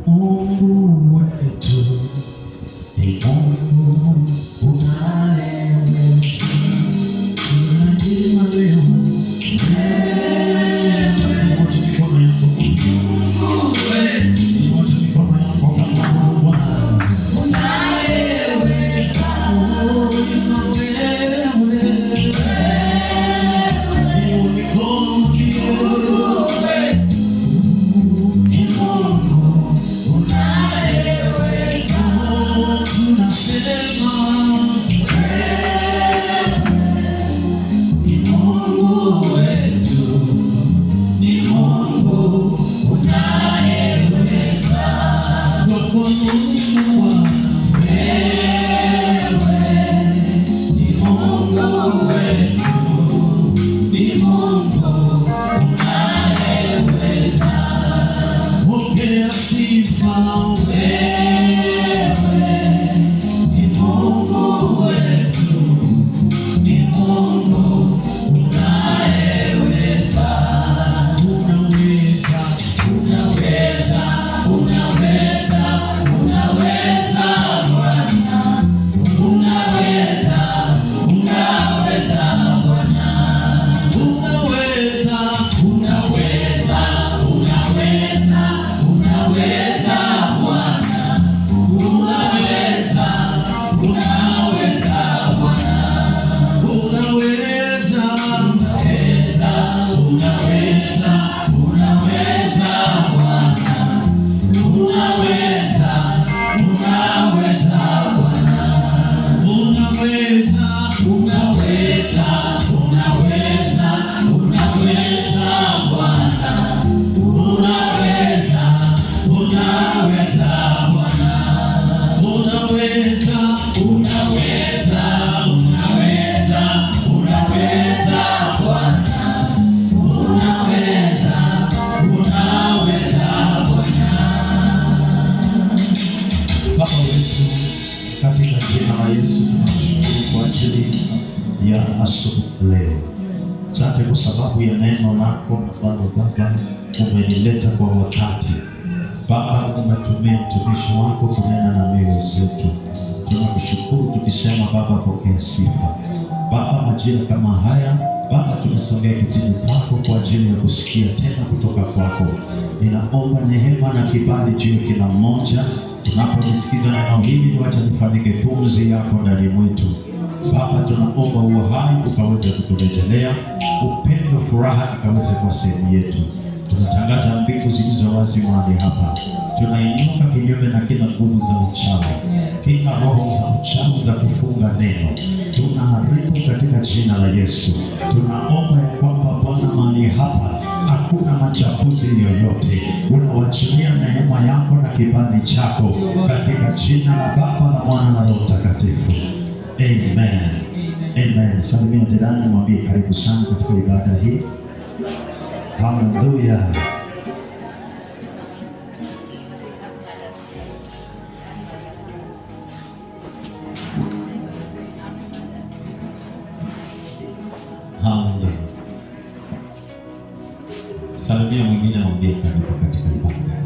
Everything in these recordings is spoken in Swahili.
Mungu wetu ni Mungu unayeweza. Tunajua leo ya asubuhi leo. Asante kwa sababu ya neno lako ambalo Baba umelileta kwa wakati. Baba, umetumia mtumishi wako kunena na mioyo zetu. Tunakushukuru tukisema Baba, pokea sifa. Baba, majira kama haya Baba, tumesongea kitini pako kwa ajili ya kusikia tena kutoka kwako. Ninaomba neema na kibali juu ya kila mmoja tunapolisikiza neno hili, wacha lifanyike pumzi yako ndani mwetu. Baba, tunaomba uhai ukaweze kuturejelea, upendo, furaha ikaweze kwa sehemu yetu. Tunatangaza mbingu zilizo wazi mahali hapa. Tunainuka kinyume na kila nguvu za uchawi, kila roho za uchawi za kufunga neno, tunaharibu katika jina la Yesu. Tunaomba ya kwamba Bwana, mahali hapa hakuna machafuzi yoyote. Unawachilia neema yako na kibali chako katika jina la Baba na Mwana na Roho Mtakatifu. Amen. Amen. Salimia jirani, mwambie karibu sana katika ibada hii. Hallelujah. Hallelujah. Salimia mwingine, mwambie karibu katika ibada.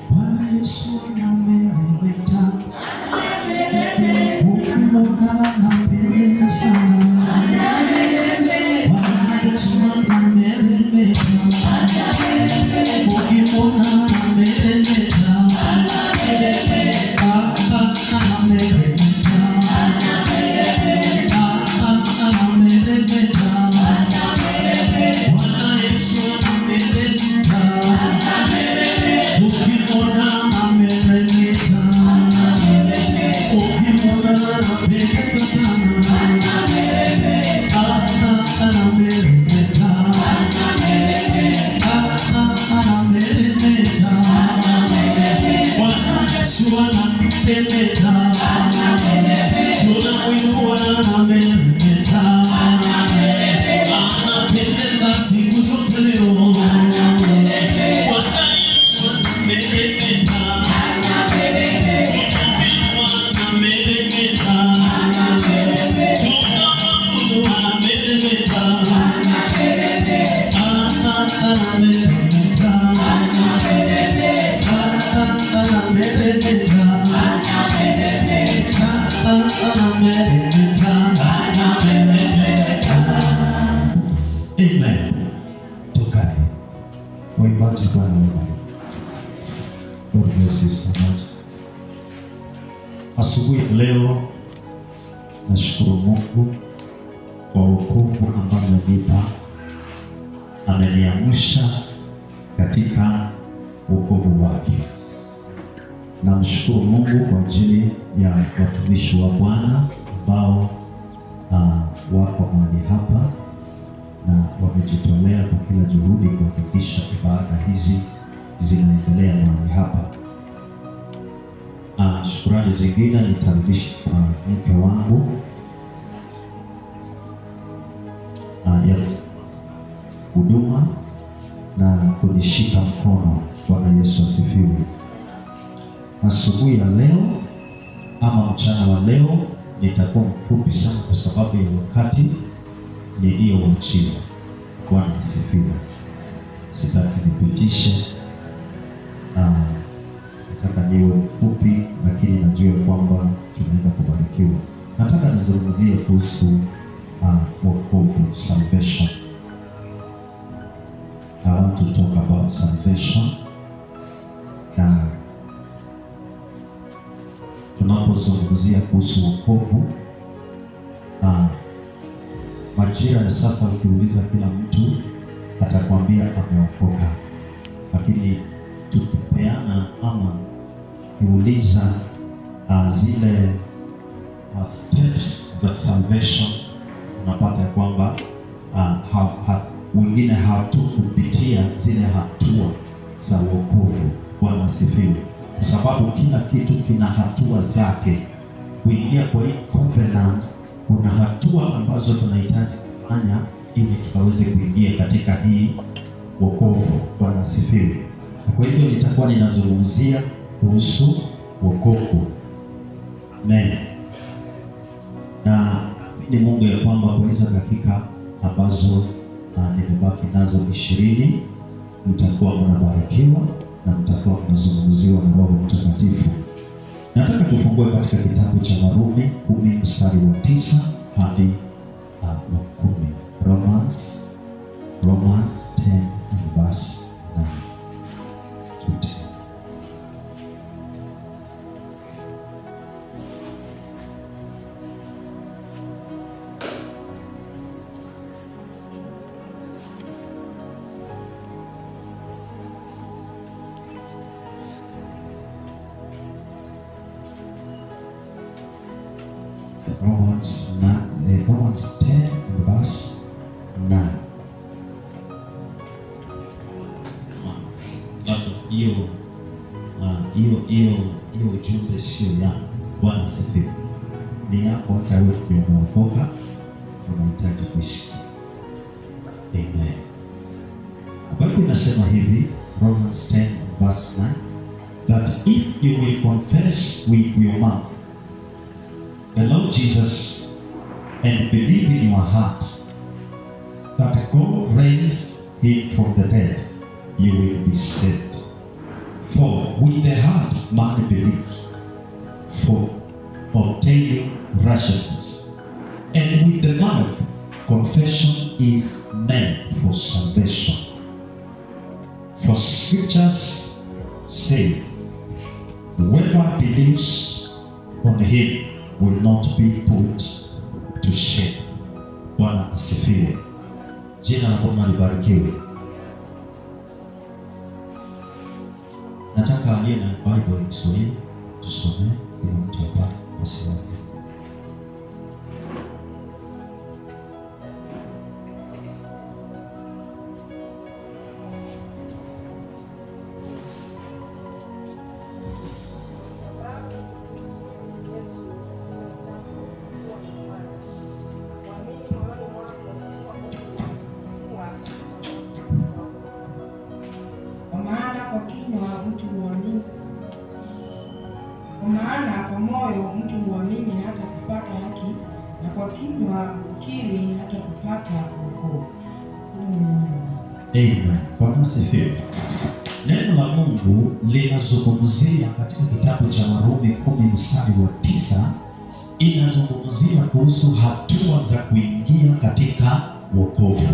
Bwana Yesu anameleta. Ukimwona anapendeza sana. Bwana Yesu anameleta. Ukimwona anameleta. Asubuhi leo nashukuru Mungu kwa wokovu ambao amenipa. Ameniamsha katika wokovu wake. Namshukuru Mungu kwa ajili ya watumishi wa Bwana ambao wako mahali hapa na wamejitolea kwa kila juhudi kuhakikisha ibada hizi zinaendelea mahali hapa. Shukrani zingine nitarudisha kwa mke wangu ya huduma na kunishika mkono. Bwana Yesu asifiwe. Asubuhi ya leo ama mchana wa leo nitakuwa mfupi sana kwa sababu ya wakati nilioachiwa. Bwana asifiwe. Sitaki nipitishe, nataka niwe mfupi, lakini najua kwamba tunaenda kubarikiwa. Nataka nizungumzie kuhusu wokovu, salvation. I want to talk about salvation. Na tunapozungumzia kuhusu wokovu, majira ya sasa ukiuliza kila mtu atakwambia ameokoka, lakini tukipeana ama ukiuliza zile steps za salvation, unapata kwamba wengine hatukupitia zile hatua za wokovu. Bwana asifiwe. Kwa sababu kila kitu kina hatua zake. Kuingia kwa hii covenant, kuna hatua ambazo tunahitaji kufanya ili tukaweze kuingia katika hii wokovu. Bwana asifiwe. Kwa hivyo nitakuwa ninazungumzia kuhusu wokovu. Amen. Na ni Mungu ya kwamba kwa hizo dakika ambazo nimebaki nazo 20 mtakuwa mnabarikiwa na mtakuwa mnazungumziwa na Roho Mtakatifu. Nataka tufungue katika kitabu cha Warumi 10 mstari wa 9 hadi 10. Romans 10 and verse 9 to 10. Romans 10 and verse 9. Hiyo ujumbe sio yangu. Bwana asifiwe. Ni yako hata wewe umeokoka, tunahitaji kuisikia. Amen. Biblia inasema hivi, Romans 10 and verse 9, that if you will confess with your mouth the Lord Jesus and believe in your heart that God raised him from the dead, you will be saved. For with the heart man believes for obtaining righteousness, and with the mouth confession is made for salvation. For scriptures say, whoever believes on him will not be put to shame. Bwana asifiwe. Jina la Bwana libarikiwe. Nataka aliye na Bible ya Kiswahili tusome ili mtu apate wasiwasi. Maana kwa moyo mtu huamini hata kupata haki, na kwa kinywa hukiri hata kupata wokovu. Amen. Bwana asifiwe. Neno la Mungu linazungumzia katika kitabu cha Warumi 10 mstari wa 9, inazungumzia kuhusu hatua za kuingia katika wokovu,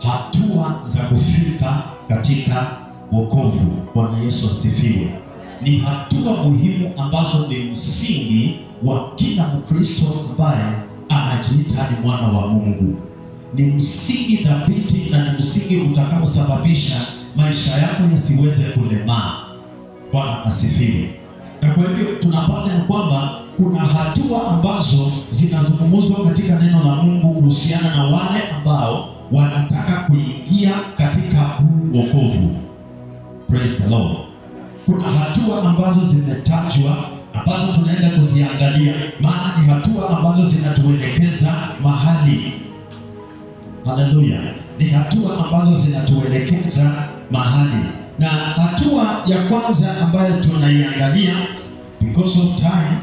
hatua za kufika katika wokovu. Bwana Yesu asifiwe. ni hatua muhimu ambazo ni msingi wa kila Mkristo ambaye anajiita ni mwana wa Mungu. Ni msingi thabiti na ni msingi utakaosababisha maisha yako yasiweze kulemaa. Bwana asifiwe. Na kwa hivyo tunapata kwamba kuna hatua ambazo zinazungumzwa katika neno la Mungu kuhusiana na wale ambao wanataka kuingia katika wokovu. Praise the Lord. Kuna hatua ambazo zimetajwa ambazo tunaenda kuziangalia, maana ni hatua ambazo zinatuelekeza mahali. Haleluya. Ni hatua ambazo zinatuelekeza mahali. Na hatua ya kwanza ambayo tunaiangalia, because of time,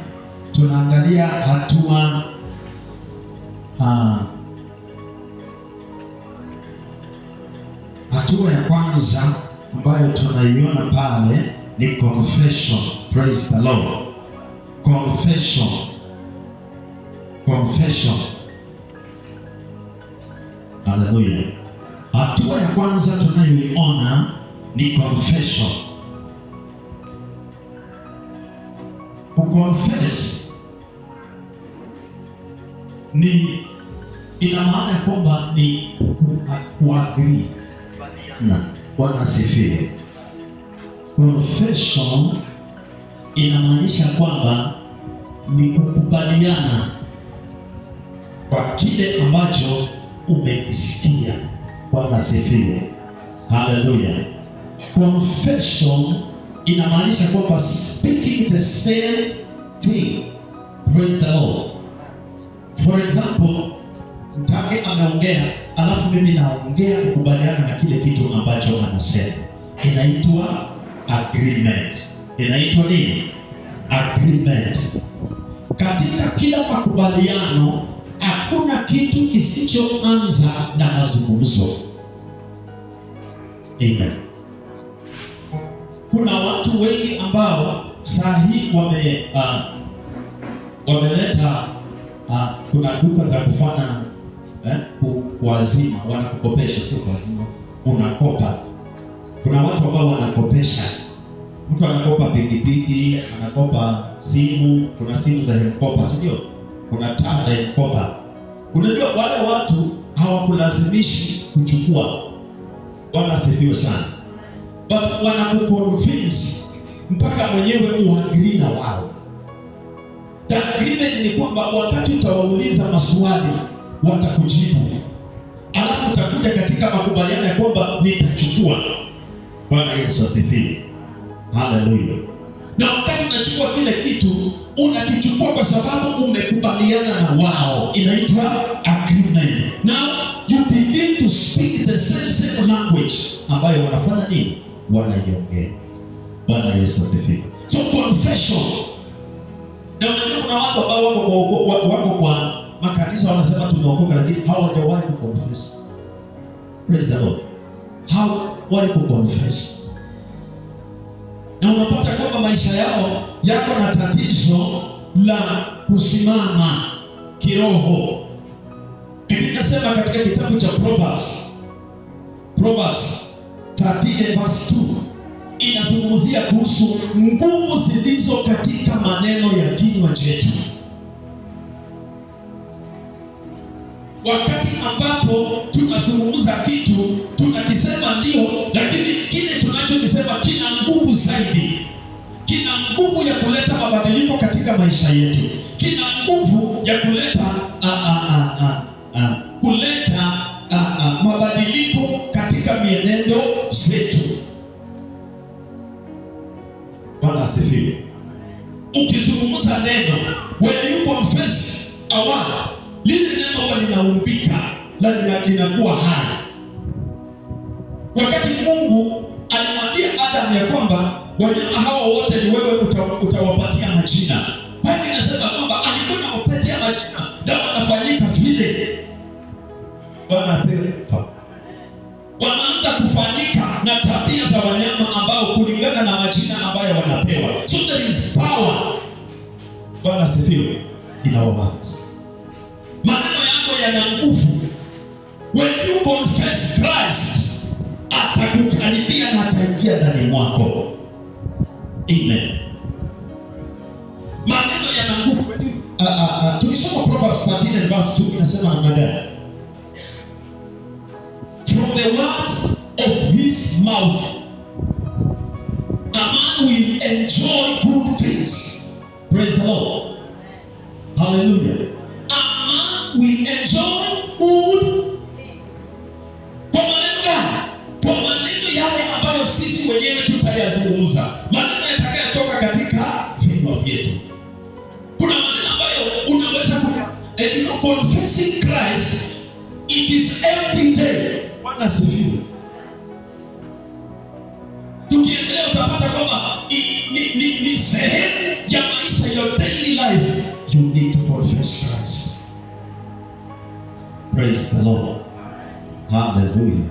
tunaangalia hatua ya kwanza ambayo tunaiona pale ni confession. Praise the Lord. Confession. Haleluya. Hatua ya kwanza tunayoiona ni confession. Kuconfess ni ina maana kwamba ni kuagree. Bwana asifiwe. Confession inamaanisha kwamba ni kukubaliana kwa kile ambacho umekisikia. Bwana asifiwe. Haleluya. Confession inamaanisha kwamba speaking the same thing. Praise the Lord. For example, Mtage ameongea, alafu mimi naongea kukubaliana na kile kitu ambacho anasema. Inaitwa agreement. Inaitwa nini? Agreement. Katika kila makubaliano hakuna kitu kisichoanza na mazungumzo. Amen. Kuna watu wengi ambao saa hii wameleta kuna duka za kufanya kuazima, wanakukopesha, sio kuazima, unakopa. Kuna watu ambao wanakopesha. Mtu anakopa pikipiki, anakopa simu, kuna simu za mkopa, sio? Kuna taa za mkopa. Unajua wale watu hawakulazimishi kuchukua. Bwana asifiwe sana. But wanakuconvince mpaka mwenyewe uagree na wao. The agreement ni kwamba wakati utawauliza maswali watakujibu. Alafu utakuja katika makubaliano ya kwamba nitachukua. Bwana Yesu asifiwe. Haleluya. Na wakati unachukua kile kitu, unakichukua kwa sababu umekubaliana na wao. Inaitwa agreement. Now you begin to speak the same language ambayo wanafanya nini? Wanaiongea. Bwana Yesu asifiwe. So confession. Na unajua kuna watu ambao wako kwa makanisa wanasema tumeokoka, lakini hawajawahi kuconfess. Praise the Lord. Hawajawahi kuconfess. Na unapata kwamba maisha yao yako na tatizo la kusimama kiroho. Biblia inasema katika kitabu cha Proverbs 13 verse 2 inazungumzia kuhusu nguvu zilizo katika maneno ya kinywa chetu. Wakati ambapo tunazungumza kitu, tunakisema ndio, lakini kile tunachokisema kina nguvu zaidi. Kina nguvu ya kuleta mabadiliko katika maisha yetu. Kina nguvu ya kuleta mabadiliko katika mienendo zetu. Bwana asifiwe. Ukizungumza neno, when you confess a word, lile neno huwa linaumbika na linakuwa hai. Wakati Mungu alimwambia Adam ya kwamba wanyama hawa wote ni wewe utawapatia majina, Biblia inasema kwamba alikuwa anawapatia majina na wanafanyika vile. Bwana apewe sifa. Wanaanza kufanyika na tabia za wanyama ambao kulingana na majina ambayo wanapewa. So there is power. Bwana asifiwe. In our words. Maneno yako yana nguvu. When you confess Christ, atakukaribia na ataingia ndani mwako. Amen. Maneno yana nguvu. Tukisoma Proverbs 13 and verse 2 inasema namna gani? From the words of his mouth a man will enjoy good things. Praise the Lord. Hallelujah. A man will enjoy good. Kwa maneno gani? Kwa maneno yale ambayo sisi wenyewe tutayazungumza, maneno yatakayotoka katika vinywa vyetu. Kuna maneno ambayo unaweza confessing Christ, it is every day. Bwana asifiwe. Tukiendelea utapata kwamba ni sehemu ya maisha ya daily life. You need to confess Christ. Praise the Lord. Hallelujah.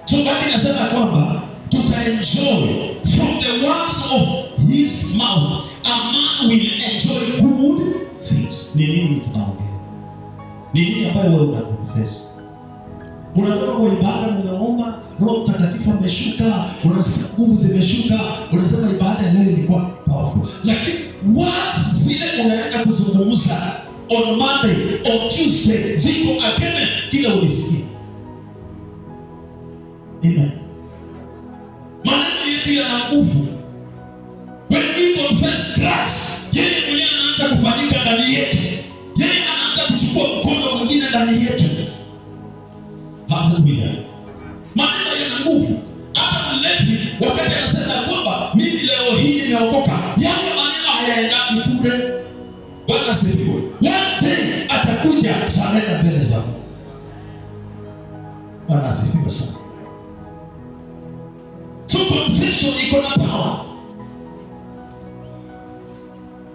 So Biblia inasema kwamba tutaenjoy from the words of his mouth a man will enjoy good things. Ni nini tunaongea? Ni nini ambayo wewe unaconfess? Unatoka kwa ibada na unaomba, Roho Mtakatifu ameshuka, unasikia nguvu zimeshuka, unasema ibada ya leo ilikuwa powerful. Lakini words zile unaenda kuzungumza on Monday, on Tuesday, ziko against kile ulisikia. Amen. Maneno yetu yana nguvu. When we confess Christ, yeye mwenyewe anaanza kufanyika ndani yetu. Yeye anaanza kuchukua mkono mwingine ndani yetu. Hallelujah. Maneno yana nguvu. Hata mlevi wakati anasema kwamba mimi leo hii nimeokoka, yale maneno hayaendani bure. Bwana asifiwe. One day atakuja sarenda mbele za Mungu. Bwana asifiwe sana. So confession iko na power.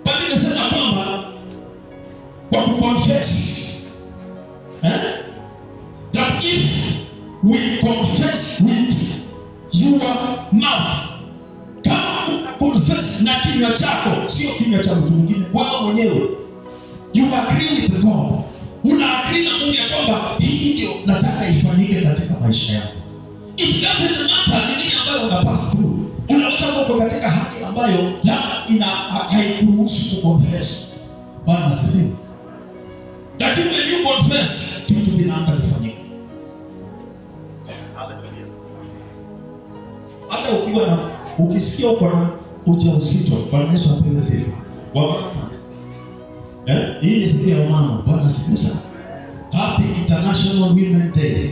Biblia inasema kwamba kwa kuconfess, that if we confess with your mouth, kama una confess na kinywa chako, sio kinywa cha mtu mwingine, wewe mwenyewe, you agree with God. Una agree na Mungu ya kwamba hii ndio nataka ifanyike katika maisha yako. It doesn't matter ni nini ambayo una pass through. Unaweza kuwa katika hali ambayo labda haikuruhusu kuconfess. Bwana asifiwe. Lakini when you confess, kitu kinaanza kufanyika. Hallelujah. Hata ukisikia uko na ujauzito, Bwana Yesu apewe sifa. Wamama. Hii ni siku ya mama. Bwana asifiwe sana. Happy International Women Day.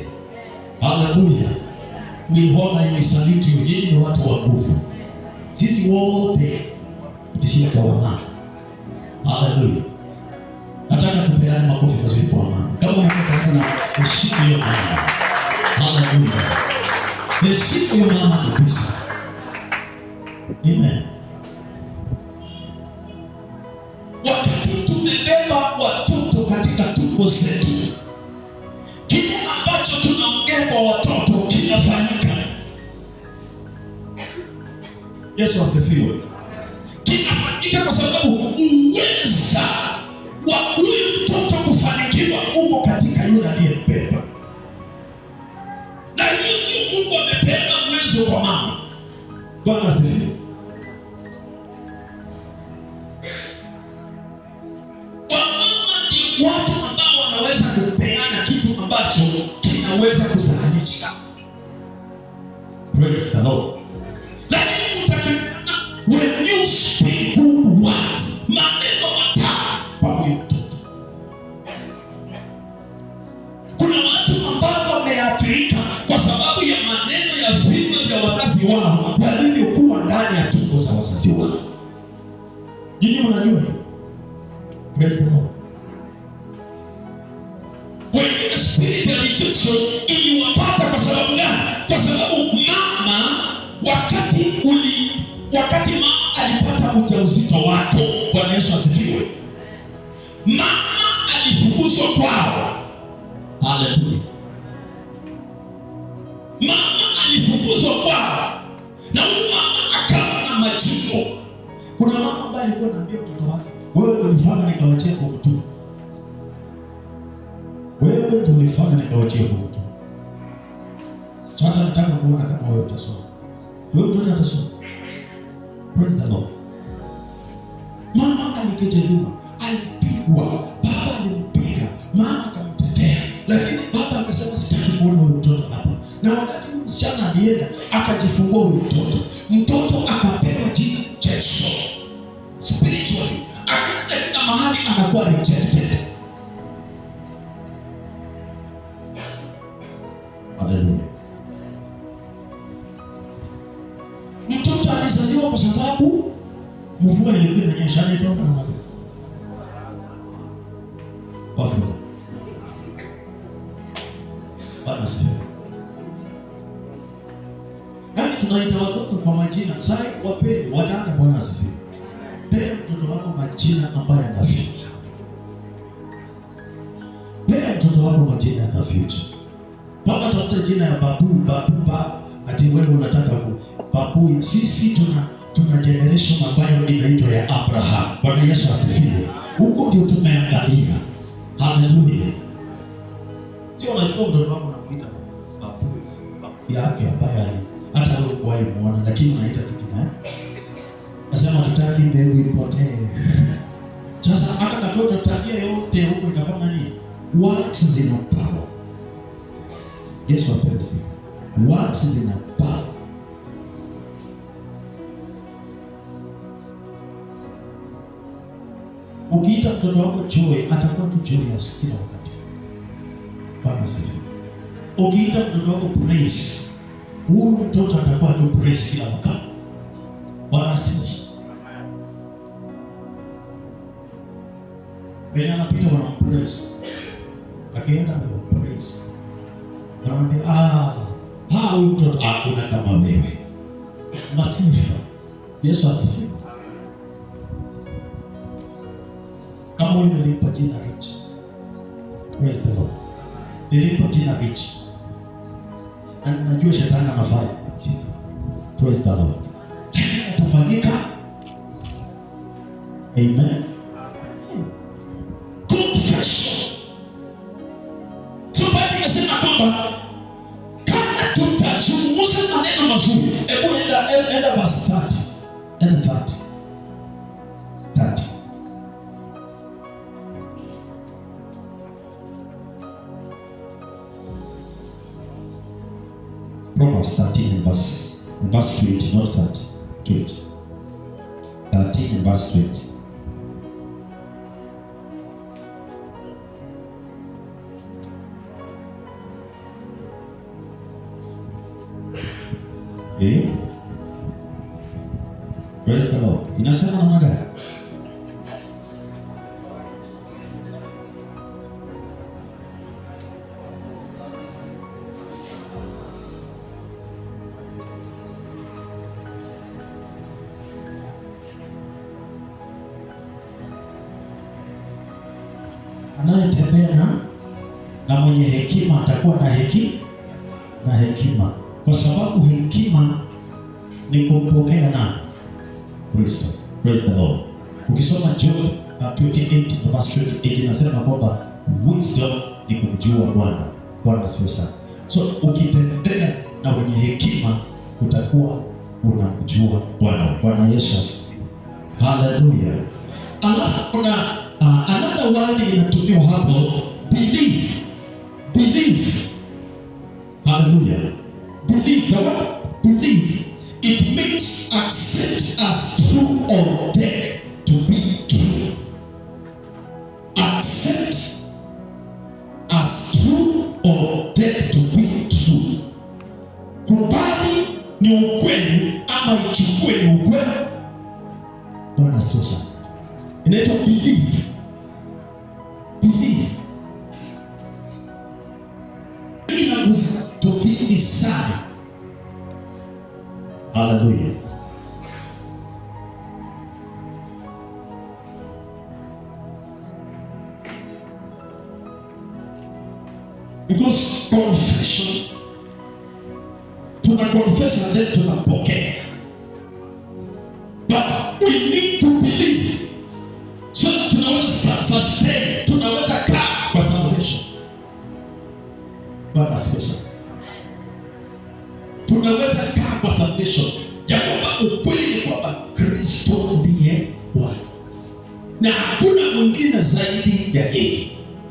Hallelujah. We honor and we salute you. Nyinyi ni watu wa nguvu. Sisi wote tutishia kwa wamama. Hallelujah. Nataka tupeane makofi mazuri kwa wamama. Kama unataka kuna heshima hiyo mama. Hallelujah. Heshima hiyo mama kabisa. Amen. Wakati tumebeba watoto katika tumbo zetu, kile ambacho tunaongea kwa watoto kinafanyika. Yesu asifiwe. Kinafanyika kwa sababu uweza wa huyu mtoto kufanikiwa uko katika yule aliyembeba. Na hiyo Mungu amepeana uwezo kwa mama. Bwana asifiwe. Wamama ni watu ambao wanaweza kupeana kitu ambacho kinaweza kuzalisha. Praise the Lord. Lakini utakipana when you speak good words, maneno matamu kwa huyu mtoto. Kuna watu ambao wameathirika kwa sababu ya maneno ya vinywa vya wazazi wao walivyokuwa ndani ya tumbo za wazazi wao. Nyinyi mnajua hiyo? Praise the Lord. When the spirit of rejection iliwapata kwa sababu gani? Kwa sababu mama wakati mama alipata ujauzito wako, Bwana Yesu asifiwe, mama alifukuzwa kwao. Haleluya. Mama alifukuzwa kwao na mama akawa na majibu. Kuna mama ambaye alikuwa anaambia mtoto wake, wewe ulifanya nikawachia kwa mtu. Wewe ndio ulifanya nikawachia kwa mtu. Sasa nataka kuona kama wewe utasoma. Wewe mtoto atasoma. Praise the Lord. Mama alikejeliwa, alipigwa, baba alimpiga, mama akamtetea, lakini baba akasema sitaki kuona huyo mtoto hapa. Na wakati huyu msichana alienda akajifungua huyo mtoto akapewa jina Jackson. Spiritually akaenda kila mahali anakuwa rejected. Hallelujah. Mtoto alizaliwa kwa sababu mvua ilikuwa inanyesha na itoka na maji. Wafula. Bwana sifiwe. Yaani tunaita watoto kwa majina. Sasa wapende wadada, Bwana sifiwe. Pea mtoto wako majina ambayo yana future. Pea mtoto wako majina yana future. Baba tafuta jina ya babu, ati wewe unataka babu. Sisi tuna generation ambayo inaitwa ya Abraham. Bwana Yesu asifiwe. Huko ndio tumeangalia. Hallelujah. Sio unachukua mtoto wako na kuita babu yake ambaye hata wewe kuwahi muona, lakini unaita tu kina. Nasema tutaki mbegu ipotee. Sasa hata katoto tabia yote huko inafanya nini? Works zina power. Yesu apewe sifa. Works zina power. Ukiita mtoto wako Joy, atakuwa tu joyous kila wakati. Bwana asifiwe. Ukiita mtoto wako Praise, huyu mtoto atakuwa tu praise kila wakati. Bwana asifiwe. Bwana anapita wana praise. Akienda kwa praise. Wanaambia huyu mtoto hakuna kama wewe. Masifa. Yesu asifiwe. Kama wewe nilipa jina Rich. Praise the Lord. Nilipa jina Rich. Na najua shetani anafanya. Praise the Lord. Itafanyika. Amen. Confession. Sababu inasema kwamba kama tutazungumza maneno mazuri, hebu enda verse 30. Enda 30. Proverbs 13 and verse 20, not 30. 20. 13 and verse 20. Okay. Praise the Lord. Inasema namna gani? Anayetembea na mwenye hekima atakuwa na hekima, kwa sababu hekima ni kumpokea nani? Kristo. Praise the Lord. Ukisoma Job 28 verse 28 inasema kwamba wisdom ni kumjua Bwana. Bwana asifiwe sana. So ukitembea na wenye hekima utakuwa unamjua Bwana. Bwana Yesu asifiwe. Hallelujah. Alafu kuna another word inatumiwa hapo, believe. Hallelujah. Believe. The word believe, it means accept as true or take to be true. Accept as true or take to be true. Kubali ni ukweli ama ichukue ni ukweli. Bwana asifiwe sana. Inaitwa believe. Inagusa tofauti sana. Hallelujah. Because confession, tunakonfess and then tunapokea. But we need to believe. So tunaweza sustain, tunaweza kaa kwa salvation. Bwana asifiwe. Tunaweza kaa kwa salvation. Ya kwamba ukweli ni kwamba na hakuna mwingine zaidi ya yeye.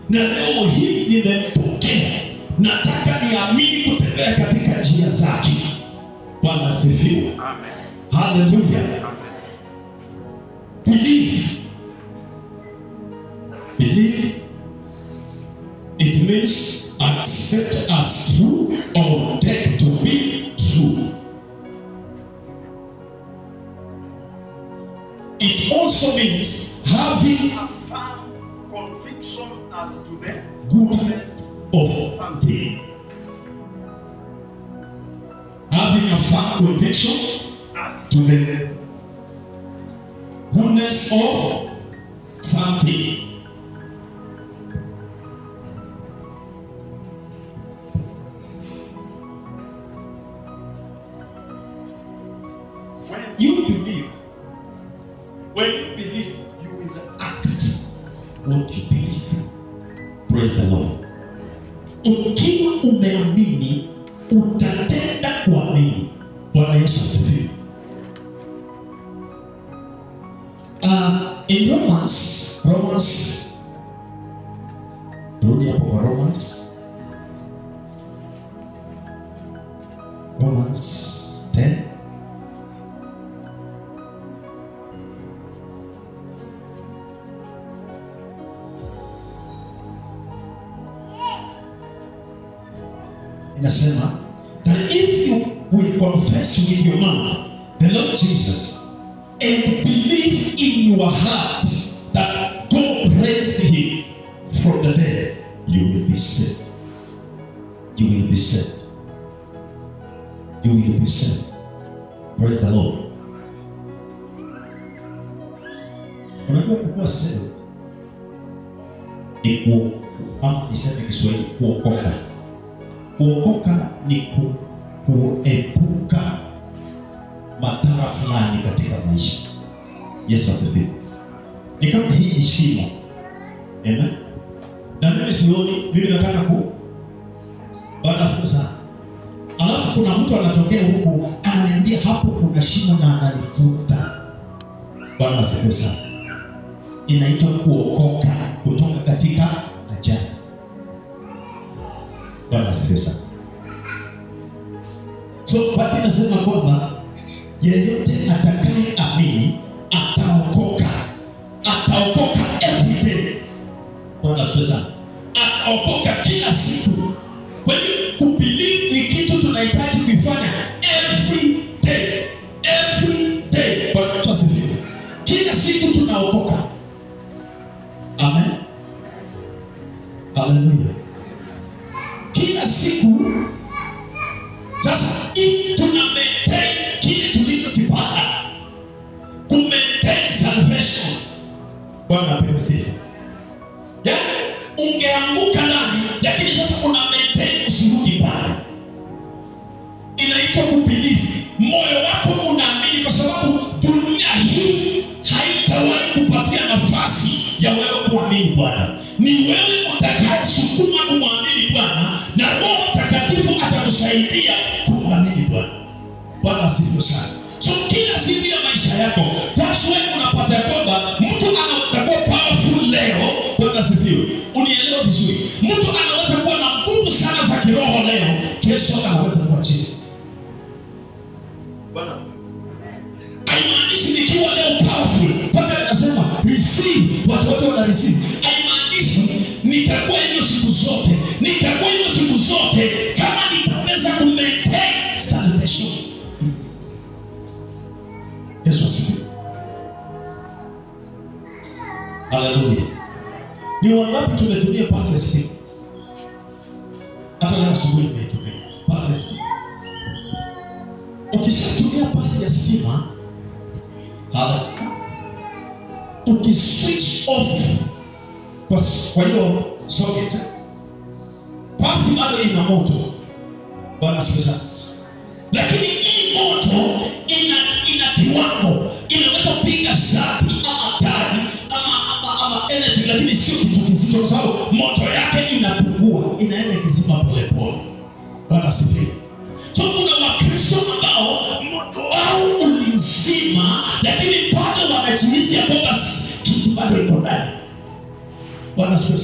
Na leo hii nimempokea, nataka niamini kutembea katika njia zake. Bwana asifiwe. Amen. Hallelujah. Amen. Believe. Believe. It means accept as true or take to be true. It also means having A firm conviction as to the goodness of something. Having a firm conviction as to the goodness of something. when You believe. When you believe, you will act what you believe. Praise the Lord. Ukiwa umeamini, utatenda kuamini. Bwana Yesu asifiwe. In Romans, rudi hapo kwa Romans 10. Inasema that if you will confess with your mouth the Lord Jesus and believe in your heart that God raised him from the dead, you will be saved. You will be saved. You will be saved. Praise the Lord. Unajua kukuwa saved ni ama niseme Kiswahili kuokoka. Kuokoka ni kuepuka madhara fulani katika maisha. Yesu asifiwe. Ni kama hii ni shimo. Amen. Na mimi sioni, mimi nataka Bwana asifiwe sana. Alafu kuna mtu anatokea huku ananiambia hapo kuna shimo na ananivuta. Bwana asifiwe sana. Inaitwa kuokoka kutoka katika ajali. Bwana asifiwe sana. So Biblia inasema kwamba yeyote atakaye amini ataokoka. Ataokoka every day. Bwana asifiwe sana. Ataokoka kila siku. Kwa hiyo kubelieve ni kitu tunahitaji kufanya every day. Every day. Bwana asifiwe. Kila siku tunaokoka. Amen. Hallelujah. Kila siku sasa tuna maintain kile tulichokipata, ku maintain salvation. Bwana apewe sifa. Yaani ungeanguka ndani, lakini sasa una maintain usirudi pale. Inaitwa kubelieve. Moyo wako unaamini kwa sababu dunia hii haitawahi kupatia nafasi ya wewe kuamini Bwana. Ni wewe utakayesukuma kumwamini Bwana na Roho Mtakatifu atakusaidia kumwamini Bwana. Bwana asifiwe sana. So kila siku ya maisha yako, that's why unapata kwamba mtu anaweza kuwa powerful leo. Bwana asifiwe. Unielewa vizuri. Mtu anaweza kuwa na nguvu sana za kiroho leo, kesho anaweza kuwa chini. Bwana asifiwe. Haimaanishi nikiwa leo powerful, mpaka ninasema receive, watu wote wana receive. Haimaanishi nitakuwa hivyo siku zote. Nitakuwa hivyo siku zote kama nitaweza kumaintain salvation. Yesu asifiwe. Hallelujah. Ni wangapi tumetumia pasi ya stima? Hata leo asubuhi nimetumia pasi ya stima. Ukishatumia pasi ya stima, ukiswitch off kwa hiyo socket, pasi bado ina moto. Bwana asifiwe sana. Lakini hii moto ina kiwango, inaweza piga shati ama tani ama anything, lakini sio kitu kizito kwa sababu moto yake inapungua, inaenda kizima pole pole. Bwana asifiwe. So kuna Wakristo ambao moto wao ulizima, lakini bado wanajihisi ya kwamba kitu bado ndani. Bwana asifiwe.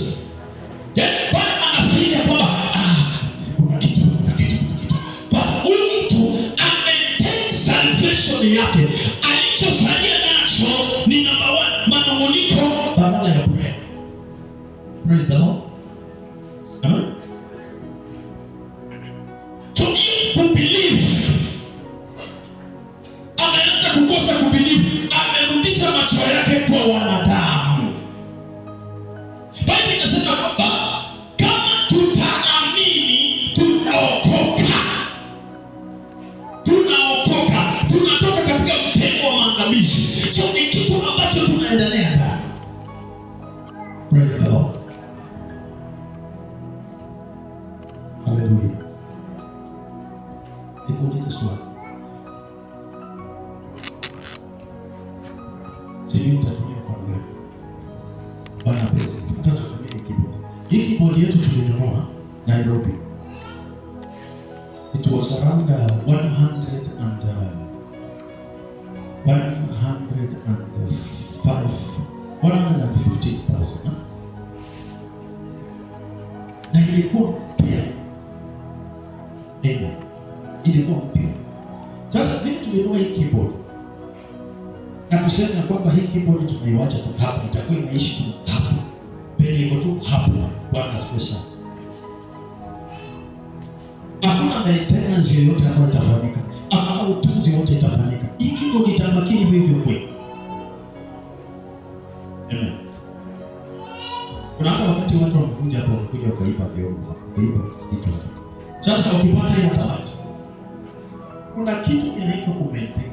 Bwana anafikiria kwamba kuna kitu. But huyu mtu ameintain salvation yake. Alichosalia nacho ni number 1, manunguniko badala ya prayer. Praise the Lord. Amen. So to believe, ameanza kukosa kubelieve, amerudisha macho yake kwa wanadamu. Biblia inasema kwamba kama tutaamini tunaokoka, tunatoka katika mtego wa maangamizi. So ni kitu ambacho tunaendelea ndani. Praise the Lord. Hallelujah. Nikuulize swali. Sijui mtatumia kwa gani? Bwana pesa. Tutatumia keyboard. Hii keyboard yetu tulinunua Nairobi. It was around 115,000. Na ilikuwa mpya. Amen. Ilikuwa mpya. Sasa vipi tumenunua hii keyboard? Na tuseme kwamba hii keyboard tunaiacha tu hapo, itakuwa inaishi tu hapo. Penye iko tu hapo. Bwana asifiwe sana. Hakuna maintenance yoyote ambayo itafanyika. Hakuna utunzi wote itafanyika. Hii keyboard itabaki hivyo hivyo kweli. Amen. Kuna hata wakati watu wanakuja hapo kuja ukaiba vyombo hapo, ukaiba kitu hapo. Sasa ukipata hiyo tabaki. Kuna kitu inaitwa kumaintain.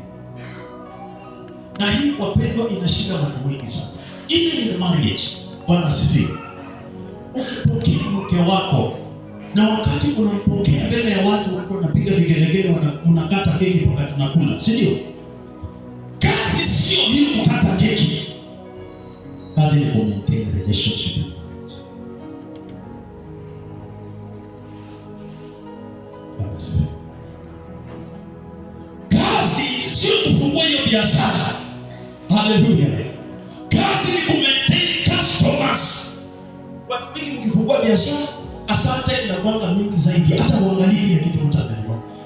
Na hii wapendwa inashinda watu wengi sana. Even in marriage, Bwana asifiwe. Ukipokea mke wako na wakati unampokea mbele ya watu wanapiga vigelegele, unakata keki mpaka tunakula, si ndio? Kazi sio hii kukata keki. Kazi ni kumaintain relationship. Bwana asifiwe. Kazi sio kufungua hiyo biashara. Hallelujah. Kazi ni kumaintain customers. Watu wengi mkifungua biashara, asante inakuanga mingi zaidi. Hata uangalie kile kitu mtandaoni.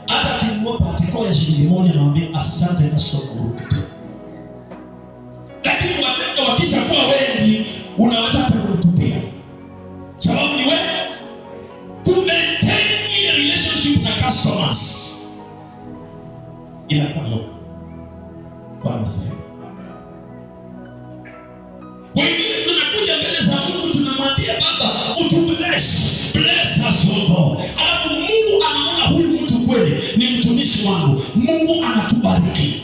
Hata kinunua patiko ya shilingi 1 na waambie asante customer urudi tena. Lakini wateja wakisha kuwa wengi, unaweza hata kumtupia. Sababu ni wewe kumaintain ile relationship na customers. Inakuwa low. Bwana asifiwe. Wengine tunakuja mbele za Mungu tunamwambia Baba bless us oh God. Alafu Mungu anaona huyu mtu kweli ni mtumishi wangu. Mungu anatubariki.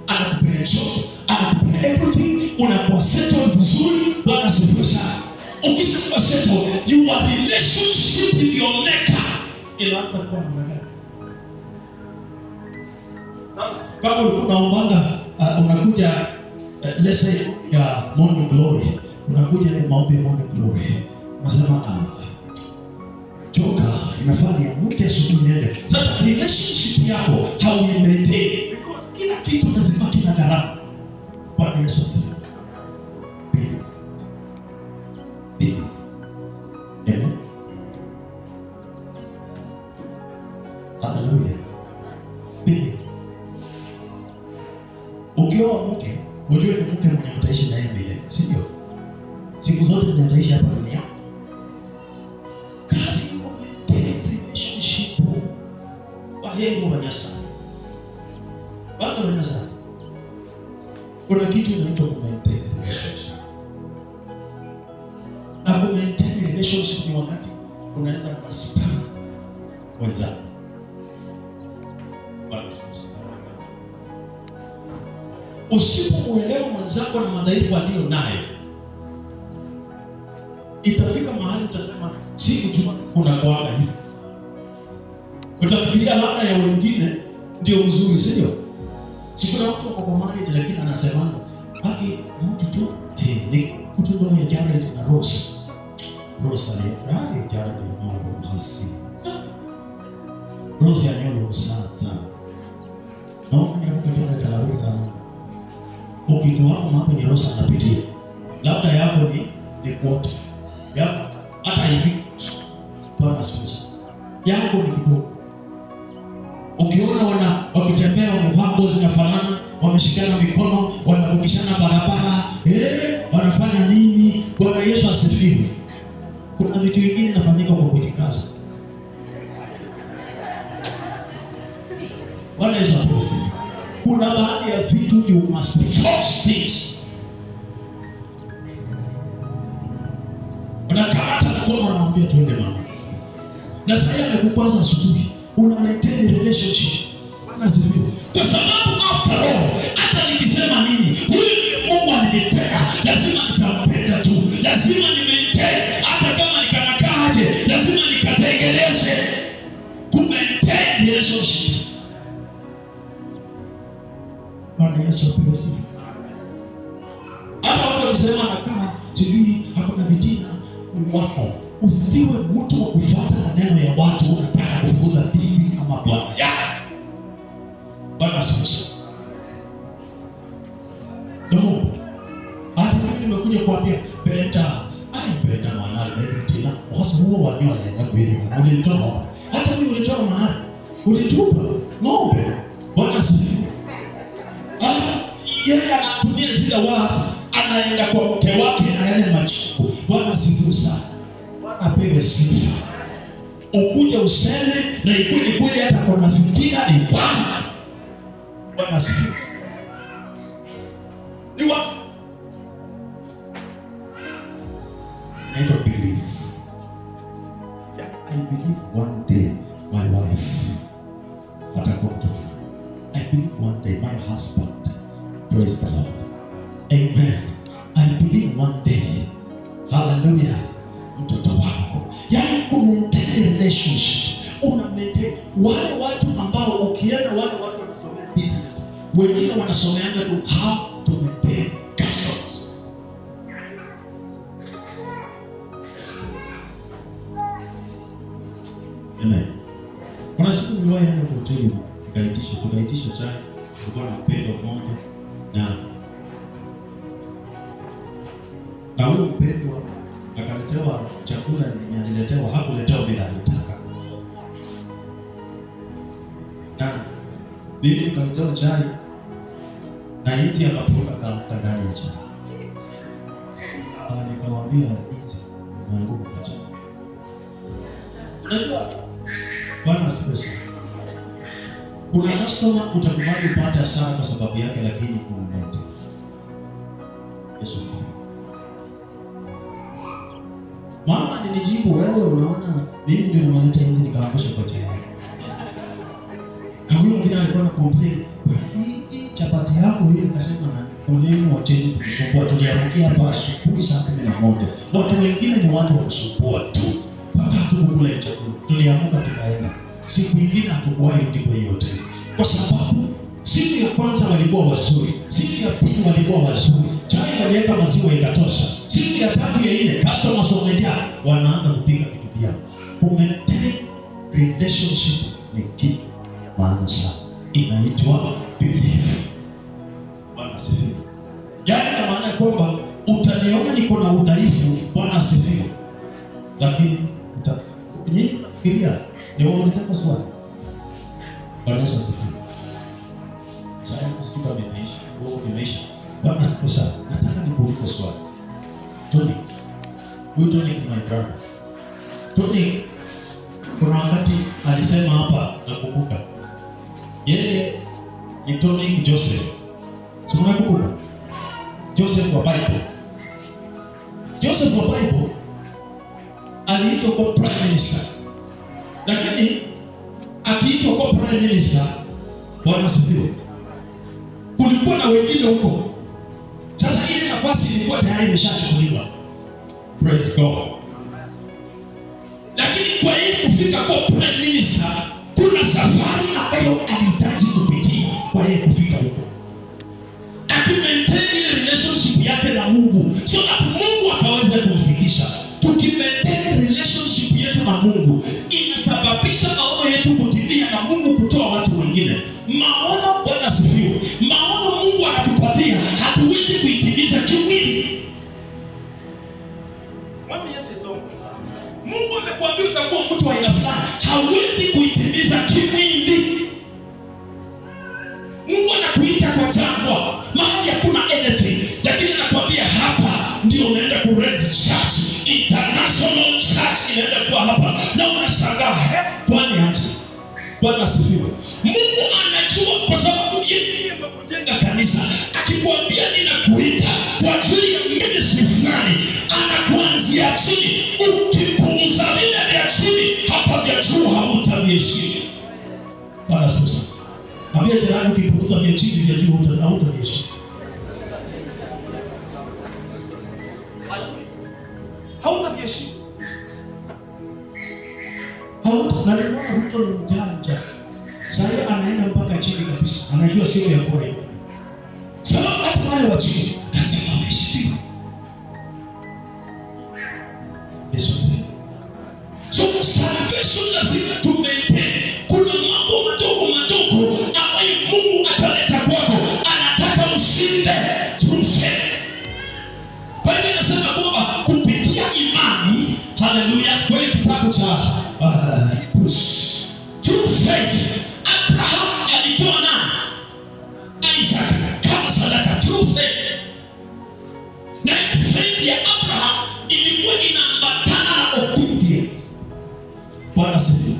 Anakupea job, anakupea everything, unakuwa settled vizuri. Bwana asifiwe sana. Ukishakuwa settled, your relationship with your maker inaanza kuwa namna gani? Kama ulikuwa unaomba unakuja let's say ya morning glory, unakuja maombi morning glory, unasema choka inafaa niamke asubuhi niende. Sasa relationship yako hauimaintain because kila kitu lazima kina gharama. Bwana Yesu asifiwe. Believe. Amen. Hallelujah. Believe. Ukioa mke, unajua ni mke mwenye mtaishi naye milele, si ndio? Siku zote zinaishi hapa duniani. Kazi iko maintain relationship. Wahego wanyasa. Bado wanyasa. Kuna kitu inaitwa maintain relationship. Na maintain relationship ni wakati unaweza kusta wenzako. Bwana asifiwe. Usipomuelewa mwenzako na madhaifu aliyo nayo, itafika mahali utasema sikujua kuna kuaga hivi. Utafikiria labda ya wengine ndio mzuri, si ndio? Sikuna watu wako kwa marriage lakini anasema haki mtu tu ni mtu ndio ya Jared na Rose. Rose aliye Jared ya mambo mhasi. Rose ya nyolo msata. Na mimi nikakuja Jared la wewe na ukitoa hapo mambo yenye Rose anapitia. labda yako ni kuota yako hata hivi Bwana sponsor yako ni kidogo. Ukiona wakitembea wamevaa nguo zinafanana, wameshikana mikono, wanavukishana barabara, wanafanya nini? Bwana Yesu asifiwe. Kuna vitu vingine inafanyika kwa kujikaza. Bwana Yesu asifiwe. Kuna baadhi ya vitu you must force things. Unakamata mkono unaambia tuende mama. Na sasa amekukwaza asubuhi, una maintain relationship. Bwana asifiwe. Kwa sababu after all, hata nikisema nini, huyu Mungu alinipenda, lazima nitampenda tu. Lazima ni maintain, hata kama nikanakaaje, lazima nikatengeneze ku maintain relationship. Bwana Yesu asifiwe. Hata watu wakisema nakaa sijui hakuna vitina, ni wako. Usiwe mtu wa kufuata maneno ya watu unataka kufukuza bibi ama bwana yako. Bwana asifiwe. Ndio. Hata mimi nimekuja kuambia Brenda, Brenda mwanao baby tena. Wasa huo wanyoa naenda kweli. Ulitoa wapi? Hata wewe ulitoa mahali. Ulitupa ng'ombe. Bwana asifiwe. Yeye anatumia zile words, anaenda kwa mke wake na yale machuku. Bwana asifiwe sana. Apige sifa. Ukuje useme na ikuje kweli hata kuna fitina ni Bwana. Bwana asifiwe. Ni wa naitwa believe. I believe one day my wife atakuwa mtu. I believe one day my husband. Praise the Lord. Amen. I believe one day. Hallelujah. Mtoto wako. Yaani ku-maintain relationship. Una-maintain wale watu ambao ukienda wale watu wanasomea business. Wengine wanasomeanga tu how to maintain customers. Amen. Kuna siku niliwahi enda kwa hoteli tukaitisha chai. Tulikuwa na mpendwa mmoja na huyo mpendwa akaletewa chakula yenye aliletewa, hakuletewa bila alitaka. Na bibi nikaletewa chai na hizi akapuka karuka ndani ya chai. Nikamwambia hizi nimeanguka kwa chai. Unajua Bwana asifiwe. Kuna customer utakubali upate hasara kwa sababu yake, lakini kumleta Yesu asifiwe. Mama alinijibu, wewe unaona mimi ndio nimeleta hizi nikaangusha kwa chai. Na huyo mwingine alikuwa na complain, hii chapati yako hiyo akasema na ulemu wacheni kutusumbua, tuliamkia hapa asubuhi saa 11. Watu wengine ni watu wa kusumbua tu. Mpaka tukukula hiyo chakula. Tuliamka tukaenda. Siku nyingine hatukuwahi rudi kwa hiyo hoteli. Kwa sababu siku ya kwanza walikuwa wazuri, siku ya pili walikuwa wazuri, chai waliweka maziwa ikatosha, siku ya tatu ya nne customers wamejaa, wanaanza kupiga vitu vyao. Kumaintain relationship ni kitu maana sana, inaitwa belief. Bwana asifiwe. Yaani na maana kwamba utaniona niko na udhaifu, Bwana asifiwe, lakini nyinyi nafikiria ni waulize kwa swali. Bwana asifiwe. Sasa kusikia nimeisha, nimeisha. Bwana asifiwe sana. Nataka nikuulize swali. Tony, huyu Tony ni my brother. Tony kuna wakati alisema hapa, nakumbuka. Yeye ni Tony Joseph. Si unakumbuka? Joseph wa Bible. Joseph wa Bible aliitwa kwa prime minister. Lakini akiitwa kwa prime minister, Bwana asifiwe, kulikuwa na wengine huko. Sasa ile nafasi ilikuwa tayari imeshachukuliwa. Praise God. Lakini kwa yeye kufika kwa prime minister, kuna safari ambayo alihitaji kupitia kwa yeye kufika huko. Akimaintain ile relationship yake na Mungu, so that Mungu akaweza kumfikisha. Tukimaintain relationship yetu na Mungu, inasababisha maono yetu kutimia na Mungu kutoa watu wengine. Maono, Bwana asifiwe. Maono Mungu anatupatia, hatuwezi kuitimiza kimwili. Mungu amekuambia utakuwa mtu wa aina fulani, hauwezi kuitimiza kimwili. Mungu anakuita kwa jangwa, mahali hakuna anything, lakini anakuambia hapa ndio unaenda ku raise church, international church inaenda kuwa hapa, na unashangaa kwani aje? Bwana asifiwe. Mungu anajua, kwa sababu yeye amekujenga kanisa. Akikwambia ninakuita kwa ajili ya ministry fulani, anakuanzia chini. Ukipuuza vile vya chini, hata vya juu hautaviheshimu. Bwana asifiwe. Ambia jirani, ukipuuza vya chini, vya juu hautaviheshimu. Hautaviheshimu. Na nimeona mtu ni mjanja. Sasa anaenda mpaka chini kabisa. Anajua sio ya kweli. Sababu hata wale wa chini lazima waheshimiwe. Yesu asifiwe. So salvation lazima tu maintain. Kuna mambo madogo ambayo Mungu ataleta kwako. Anataka ushinde through faith. Biblia inasema kwamba kupitia imani, haleluya, kwa kitabu cha through faith Abraham alitoa nani? Isaac kama sadaka. Through faith. Na faith ya Abraham ilikuwa inaambatana na obedience. Bwana asifiwe.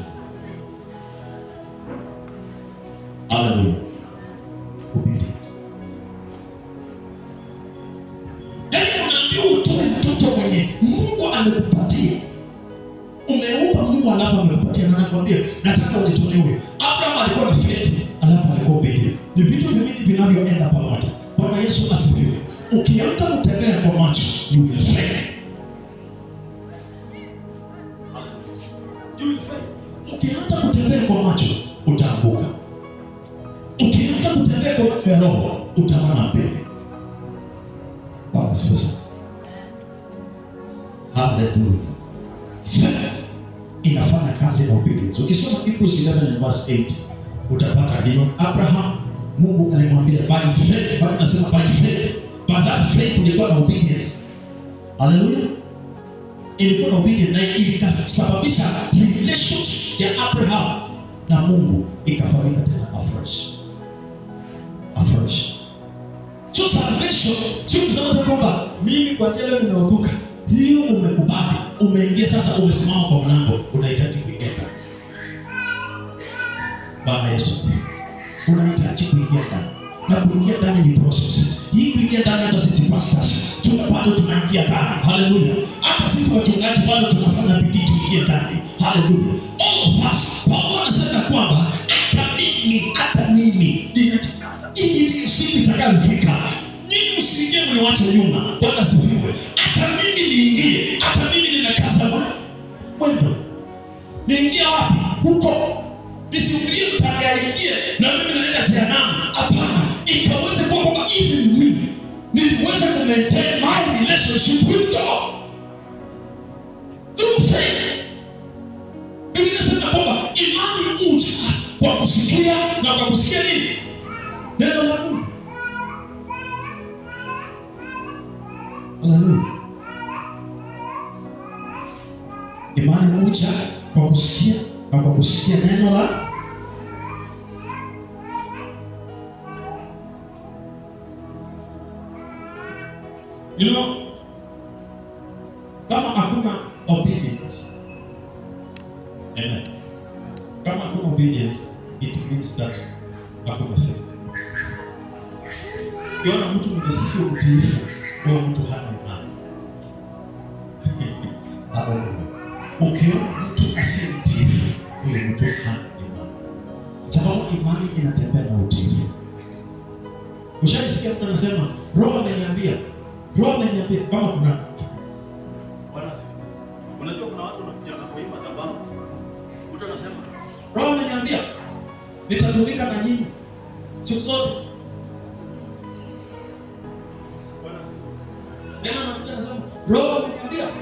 Haleluya. Obedience. Yaani unaambiwa utoe mtoto mwenye Mungu amekupatia. Umeomba Mungu alafu amekupatia, na anakuambia nataka unitolewe. Abraham alikuwa na faith alafu alikuwa obedient. Ni vitu viwili vinavyoenda pamoja. Bwana Yesu asifiwe. Ukianza kutembea kwa macho, you will fail. You will fail. Ukianza kutembea kwa macho, utaanguka. Ukianza kutembea kwa macho ya roho, utaona mbele. Bwana asifiwe. Hallelujah. Faith inafanya kazi na obedience. Ukisoma Hebrews 11:8 utapata hiyo. Abraham, Mungu alimwambia by faith, Biblia inasema by faith. But that faith ilikuwa na obedience. Hallelujah. Ilikuwa na obedience, na ilikasababisha relationship ya Abraham na Mungu ikafanyika tena afresh. So salvation sio kusema kwamba mimi kwa leo nimeokoka. Hiyo umekubali, umeingia sasa, umesimama kwa mlango, unahitaji kuingia. Bwana Yesu, unahitaji kuingia ndani. Na kuingia ndani ni process. Hii kuingia ndani, hata sisi pastors bado tunaingia ndani. Haleluya. Hata sisi wachungaji bado tunafanya bidii tuingie ndani. Haleluya. All of us. Paulo anasema kwamba hata mimi ninajikaza ili siku itakayofika nyinyi msiingie mniache nyuma. Bwana asifiwe. Hata mimi niingie, hata mimi ninakaza mwendo. Niingie wapi? Huko. Nisiulie mtagaingie na mimi naenda jehanamu. Hapana, ikaweze kuwa kwamba even me niweze ku maintain my relationship with God through faith. Biblia inasema kwamba imani huja kwa kusikia, na kwa kusikia nini? Neno la Mungu. Haleluya. Imani huja kwa kusikia, na kwa kusikia neno la kama hakuna obedience. Amen. Kama hakuna obedience, it means that hakuna faith. Ukiona mtu mwenye sio mtiifu, huyo mtu hana imani. Haleluya. Ukiona mtu asiye mtiifu, huyo mtu hana imani. Sababu imani inatembea na utiifu. Ushasikia mtu anasema, Roho ameniambia kama kuna Bwana sifa. Unajua kuna watu wanakuja na kuimba madhabahu. Mtu anasema, Roho ameniambia nitatumika na nyinyi siku zote. Bwana sifa. Tena mtu anasema, Roho ameniambia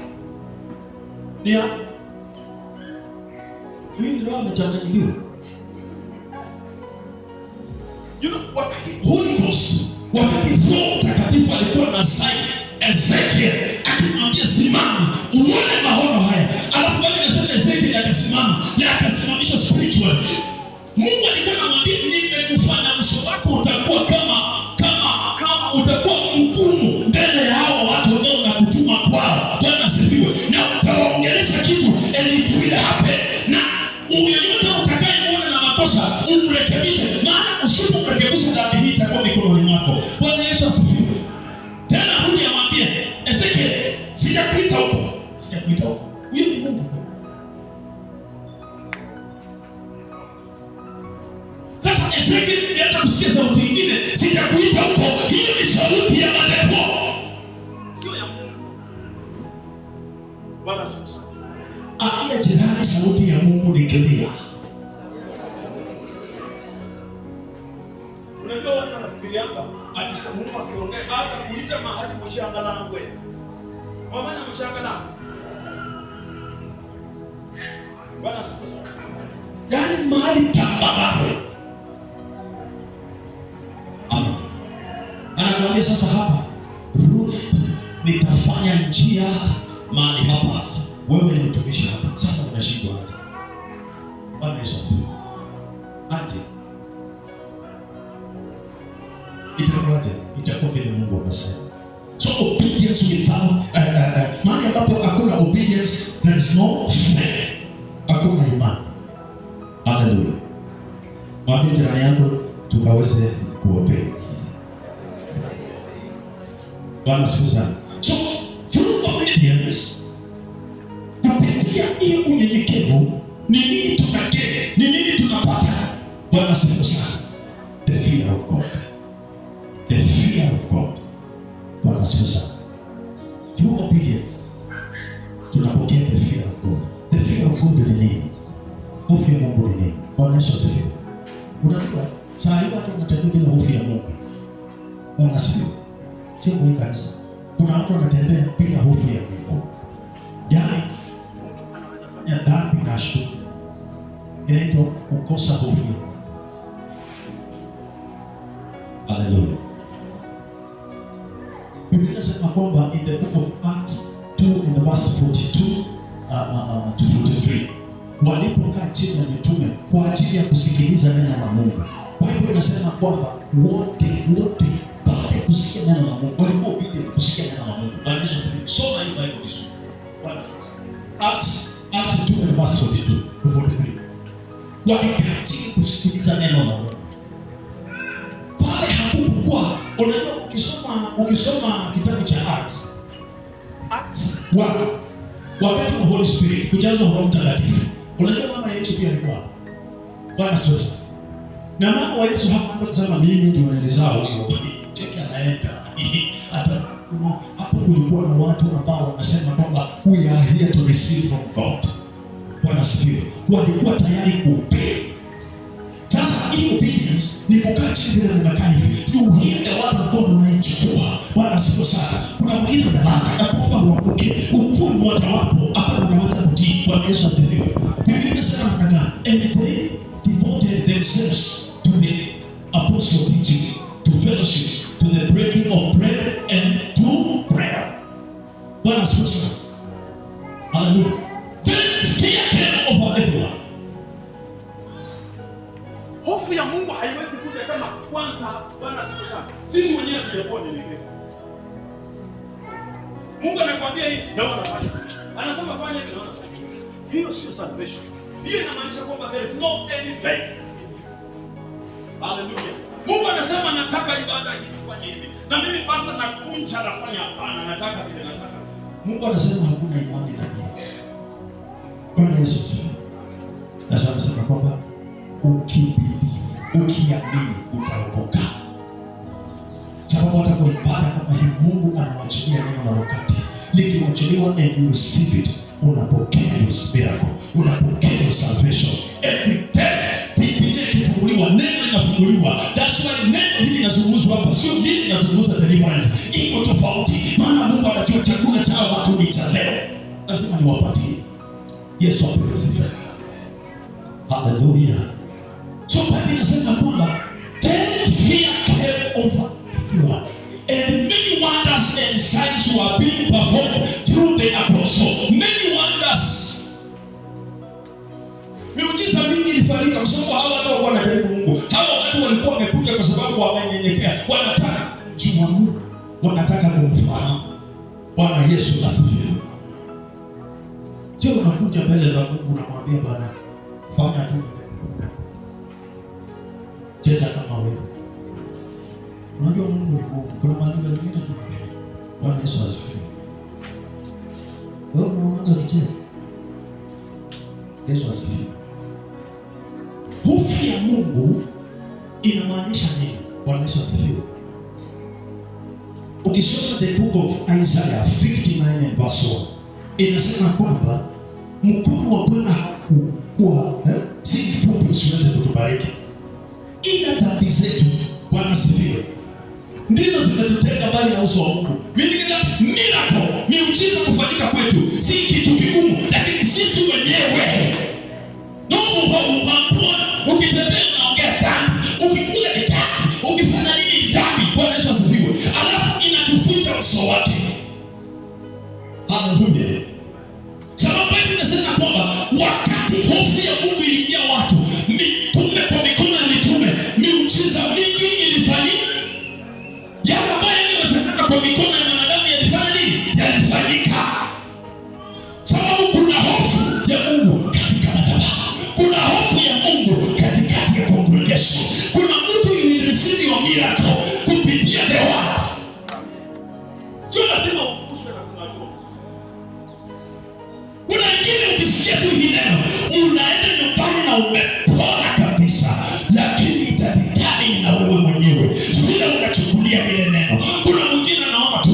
mimi Roho amechanganyikiwa. Wakati Holy Ghost, wakati Roho Mtakatifu alikuwa na Ezekiel akimwambia simama imani uone maono haya. Alafu Biblia inasema Ezekiel akasimama na akasimamisha spiritual. Mungu alikuwa anamwambia, nimekufanya uso wako utakuwa kama utakuwa mgumu mbele ya hao watu ambao nakutuma kwao. Bwana asifiwe. Na utawaongelesha kitu and it will happen. Na yeyote utakayemuona na makosa umrekebishe, maana usipomrekebisha dhambi hii itakuwa mikononi mwako. Bwana Yesu asifiwe. Tena rudi amwambie Ezekiel, sijakuita huko. Huyo ni Mungu. Sasa Ezekiel alianza kusikia sauti nyingine, sijakuita huko. Hiyo ni sauti ya mapepo, sio ya Mungu. Bwana asifiwe. Ambia jirani, sauti ya Mungu ni clear. Unajua watu wanafikiria ati Mungu akiongea hata kuita mahali mshanga langu wewe. Wamanya mshanga langu. Bwana asifiwe. Yaani mahali tambarare. Amen. Anakuambia sasa hapa, Ruth, nitafanya njia mahali hapa. Wewe ni mtumishi hapa. Sasa unashindwa aje? Bwana Yesu asifiwe. Aje. Itakuwaje? Itakuwa kile Mungu amesema. So obedience without mahali ambapo hakuna obedience, there is no faith. Hakuna imani. Hallelujah. Mwambie jirani yako tukaweze kuobey. Bwana asifiwe. So through obedience, kupitia hii unyenyekevu, ni nini tunakea? Ni nini tunapata? Bwana asifiwe sana. The fear of God. The fear of God. Bwana asifiwe sana. Through obedience, tunapokea the fear of God. The fear of God ni nini? Hofu ya Mungu ni nini? Bwana Yesu asifiwe. Unajua, saa hii watu wanatembea bila hofu ya Mungu. Bwana asifiwe. Sio kwa kanisa. Kuna watu wanatembea bila hofu ya Mungu. Yaani mtu anaweza fanya dhambi na ashtuke. Inaitwa kukosa hofu ya Mungu. Hallelujah. Biblia inasema kwamba in the book of Acts 2 in the verse 42 to 43, walipokaa chini ya mitume kwa ajili ya kusikiliza neno la Mungu, Biblia inasema kwamba wote baada ya kusikia neno la Mungu walikuwa obedient kusikia neno la Mungu. Bwana Yesu asifiwe. Soma hiyo Biblia vizuri. Bwana Acts 2 in the verse 42 to 43. Walikaa chini kusikiliza neno la Mungu. Pale hakukuwa, unajua ukisoma kitabu cha Acts 1, wakati wa Holy Spirit kujazwa Roho Mtakatifu, unajua mama Yesu pia alikuwa. Bwana asifiwe. Na mama wa Yesu hapo kusema mimi ndio nilizaa huyo. Cheki anaenda. Hata hapo kulikuwa na watu ambao wanasema kwamba we are here to receive from God. Bwana asifiwe. Walikuwa tayari kuobey. Sasa hii obedience ni kukaa chini vile mnakaa hivi. You hear the word of God unaichukua. Bwana asifiwe sana. Kuna mwingine analala na kuomba uamke. Ukuu mmoja wapo hapa unaweza kutii. Bwana Yesu asifiwe. Biblia inasema namna gani? And they devoted themselves to the apostle teaching, to fellowship, to the breaking of bread and to prayer. Bwana asifiwe sana. Hallelujah. Then fear came over everyone. Hofu ya Mungu haiwezi kuja kama kwanza. Bwana asifiwe sana. Sisi wenyewe tujakuwa nyenyekevu. Mungu anakuambia hii na unafanya. Anasema fanya hivi na unafanya. Hiyo sio salvation. Hiyo inamaanisha kwamba there is no any faith. Hallelujah. Mungu anasema nataka ibada hii tufanye hivi. Na mimi pastor nakunja nafanya hapana, nataka vile nataka. Mungu anasema hakuna imani ndani yako. Bwana Yesu asifiwe. Yesu anasema kwamba ukiamini utaokoka. Sababu hata kwa ibada kama hii Mungu anawachilia neno la wakati. Likiwachiliwa and you receive it, unapokea miracle, unapokea salvation. Every day Biblia ikifunguliwa, neno linafunguliwa. That's why neno hili linazungumzwa hapa, sio hili linazungumza deliverance. Iko tofauti. Maana Mungu anajua chakula cha watu ni cha leo. Lazima niwapatie. Yesu apewe sifa. Hallelujah. So Biblia inasema kwamba then fear came over everyone, and many wonders and signs were being performed through the kumjua Mungu, wanataka kumfahamu. Bwana Yesu asifiwe. Sio unakuja mbele za Mungu na mwambia Bwana, fanya tu, cheza kama wewe. Unajua Mungu ni Mungu. Kuna mambo mengine tunapenda. Bwana Yesu asifiwe. Wewe unaona ukicheza. Yesu asifiwe. Hofu ya Mungu inamaanisha nini? Bwana Yesu asifiwe. Ukisoma the book of Isaiah 59 and verse 1, inasema kwamba mkono wa Bwana hakuwa si mfupi usiweze kutubariki, ila dhambi zetu, Bwana asifiwe, ndizo zimetutenga mbali na uso wa Mungu. Meaning that miracle, miujiza kufanyika kwetu si kitu kigumu, lakini sisi wenyewe ukitembea unaongea dhambi, ukikula ni dhambi, ukifanya nini ni dhambi. Bwana Yesu asifiwe. Alafu inatufuta uso wake. Haleluya. Sababu tunasema kwamba wakati hofu ya Mungu iliingia watu, mitume kwa mikono ya mitume, miujiza mingi ilifanyika. Yale ambayo yangewezekana kwa mikono ya wanadamu yalifanya nini? Yalifanyika. Sababu kuna hofu ya Mungu katika madhabahu. Kuna hofu ya Mungu katikati ya congregation. Kuna mtu you will receive your miracle kupitia the word. Sio lazima ukuswe na kunajua. Kuna wengine ukisikia tu hii neno, unaenda nyumbani na umepona kabisa, lakini itatikani na wewe mwenyewe vile unachukulia ile neno. Kuna mwingine anaona tu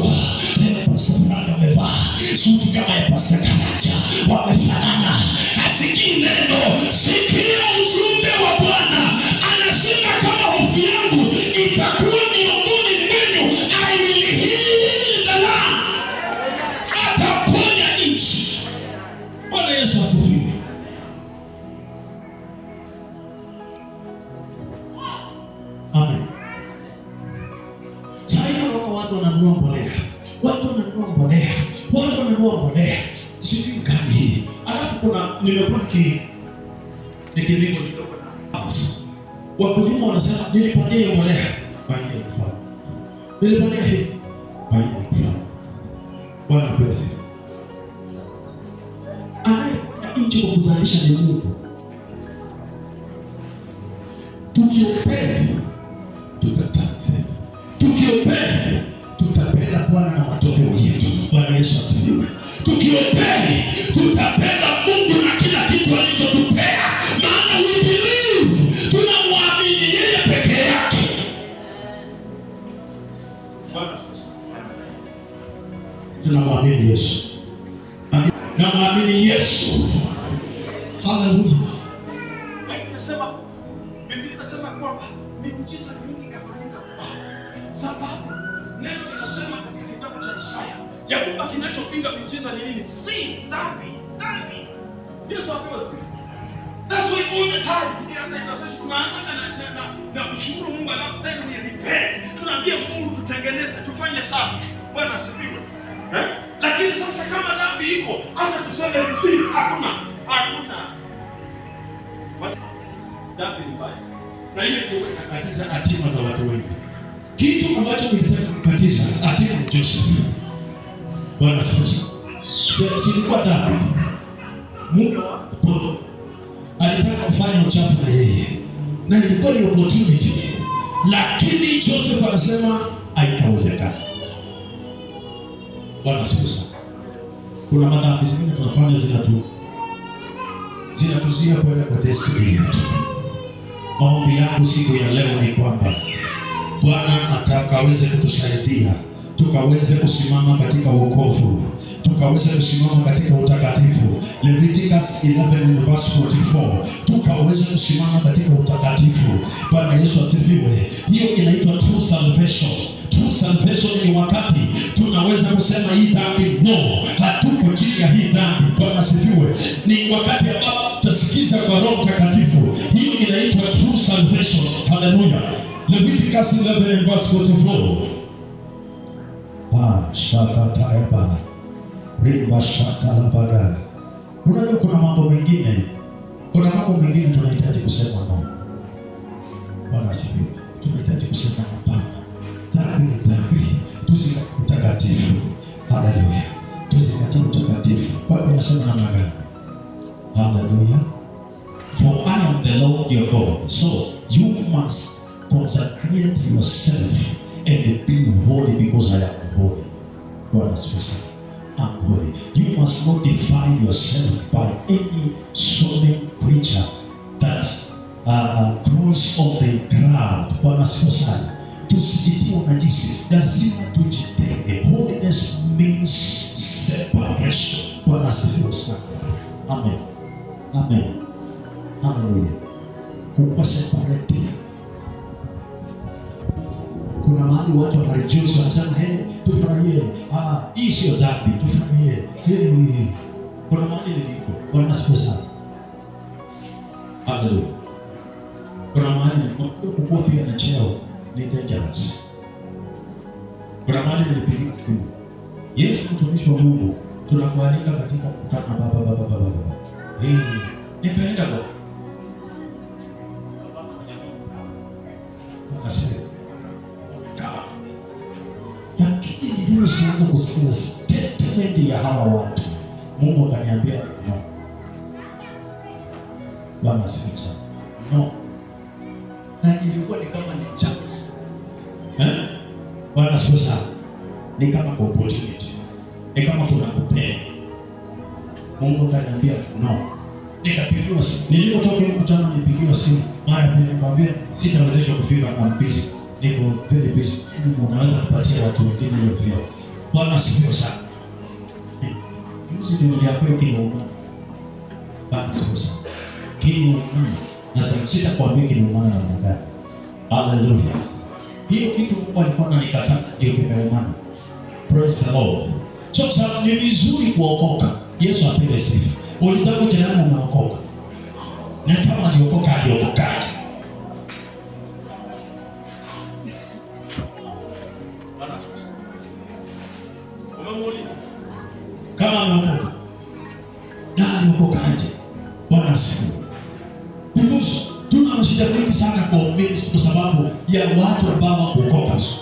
leo Pastor Frank amevaa suti kama ya Pastor Karanja, wamefanana, hasikii neno. Sikia ujumbe wa Bwana, anasema kama hofu yangu itakuwa miongoni mwenu, I will heal the land. Ataponya nchi. Bwana Yesu asifiwe. Amen. Sasa hivi watu wananunua mbolea. Watu wananunua mbolea. Sijui gani hii. Alafu kuna nimekuwa nikilimo kidogo na wakulima wanasema nilipandia mbolea baina ya kufanya. Nilipandia hii baina ya kufanya. Bwana pesa. Anayeponya nchi kwa kuzalisha ni Mungu. Tukiombea tutatafute. Tukiombea tutapenda Bwana na matokeo yetu. Bwana Yesu asifiwe. Tukiombea tutapenda Mungu na kila kitu alichotupea, maana we believe, tunamwamini yeye peke yake. Bwana asifiwe. Tunamwamini Yesu. Namwamini Yesu. Haleluya. Biblia inasema kwamba miujiza mingi ikafanyika kwa sababu neno linasema katika kitabu cha Isaya ya kwamba kinachopinga miujiza ni nini? Si dhambi. Yesu apewe sifa. That's why all the time tukianza intercession tunaanza na kushukuru Mungu, alafu then we repent. Tunaambia Mungu tutengeneze, tufanye safi. Bwana asifiwe. Lakini sasa kama dhambi iko, hata tuseme receive, hakuna. Dhambi ni mbaya. Na ile ndio inakatiza hatima za watu wengi. Kitu ambacho nilitaka kukatiza hatima ya Joseph. Bwana asifiwe. Silikuwa dhambi. Mungu wa Potifa alitaka kufanya uchafu na yeye, na ilikuwa ni opportunity, lakini Joseph anasema haitawezekana. Bwana asifiwe. Kuna madhambi zingine tunafanya zinatuzuia kwenda kwa destiny yetu. Maombi yangu siku ya leo ni kwamba Bwana atakaweze kutusaidia tukaweze kusimama katika wokovu, tukaweze kusimama katika utakatifu. Leviticus 11 verse 44, tukaweze kusimama katika utakatifu. Bwana Yesu asifiwe. Hiyo inaitwa true salvation. True salvation ni wakati tunaweza kusema hii dhambi no, hatuko chini ya hii dhambi. Bwana asifiwe. Ni wakati ambapo tutasikiza kwa Roho Mtakatifu. Hiyo inaitwa true salvation. Haleluya. Leviticus 11 verse 44. Shakatayaba rimba shatalabada. Unajua kuna mambo mengine tunahitaji kusema no. Bwana asifiwe. Tunahitaji kusema hapana. Dhambi ni dhambi. Tuzingatie utakatifu. Haleluya. Tuzingatie utakatifu. Biblia inasema namna gani? Haleluya. For I am the Lord your God. So you must consecrate yourself and be holy because I am holy. Bwana asifiwe. I'm holy. You must not defile yourself by any solemn creature that crawls on the ground. Bwana asifiwe. Tusijitie unajisi, lazima tujitenge. Holiness means separation. Bwana asifiwe. Amen. Amen. Hallelujah. Kuwa separate. Kuna mahali watu wanarejoice wanasema tufurahie. Hii sio dhambi, tufurahie. Hili. Kuna mahali liliko. Bwana asifiwe sana. Hallelujah. Kuna mahali kukua pia na cheo ni dangerous. Kuna mahali nilipigia simu. Yesu mtumishi wa Mungu, tunakualika katika mkutano baba. Nikaenda kwa akasema lakini nilipoanza kusikia statement ya hawa watu, Mungu akaniambia no. Bwana asifiwe. No. Na ilikuwa ni kama ni chance. Bwana asifiwe. Ni kama opportunity. Ni kama kuna kupea. Mungu akaniambia no. Nikapigiwa simu. Nilipotoka mkutano nipigiwa simu. Mara pili nikamwambia sitawezesha kufika na busy. Niko very busy. Ili unaweza kupatia watu wengine hiyo pia. Bwana asifiwe sana. Juzi niliambiwa kinauma. Bwana asifiwe sana. Kinauma. Na sitakwambia kinauma na mwanadamu. Hallelujah. Hiyo kitu Mungu alikuwa ananikataza ndio kimeumana. Praise the Lord. Sasa ni vizuri kuokoka. Yesu apewe sifa. Ulizapo jirani unaokoka. Na kama aliokoka aliokokaje? Bwana asifiwe. Umemuuliza? Kama ameokoka. Na aliokokaje? Bwana asifiwe. Because tuna mashida mengi sana kwa ministry kwa sababu ya watu ambao kuokoka vizuri.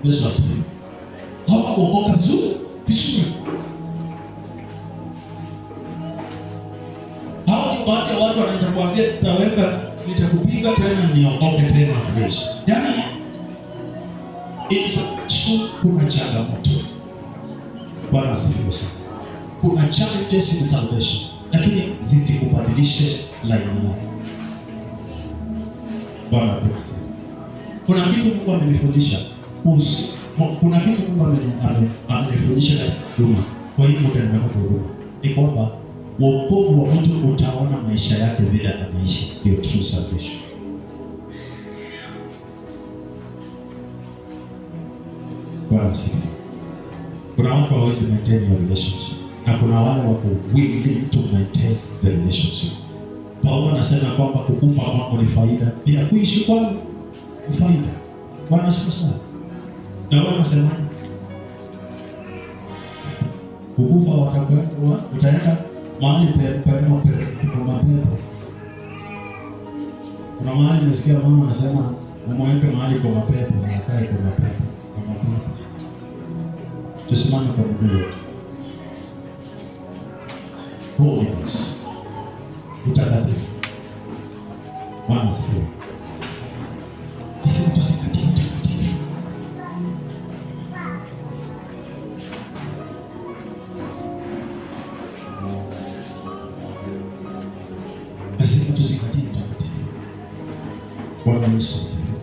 Yesu asifiwe. Hawakuokoka vizuri. Baadhi ya watu wanaanza kuambia nitakupiga tena niokoke tena fresh. Yaani kuna changamoto. Bwana asifiwe sana. Kuna challenges in salvation, lakini zisikubadilishe line yako. Bwana asifiwe. Kuna kitu Mungu amenifundisha. Kuna kitu Mungu amenifundisha katika huduma. Kwa hiyo muda nimekuwa huduma. Ni kwamba wokovu wa mtu utaona maisha yake vile anaishi. Ndio true salvation. Bwana asifiwe. Kuna watu hawawezi maintain your relationship. Na kuna wale wako willing to maintain the relationship. Paulo anasema kwamba kukufa kwangu ni faida, pia kuishi kwangu ni faida. Bwana asifiwe sana. Na wewe unasemaje? Kukufa utaenda mahali pema kuna mapepo. Kuna mahali nasikia mama anasema umweke mahali kwa mapepo, akae kwa mapepo. Tusimame kwa miguu yetu. Holiness. Utakatifu. Bwana asifiwe. Nisema tusikati utakatifu. Nasema tusikati utakatifu. Bwana Yesu asifiwe.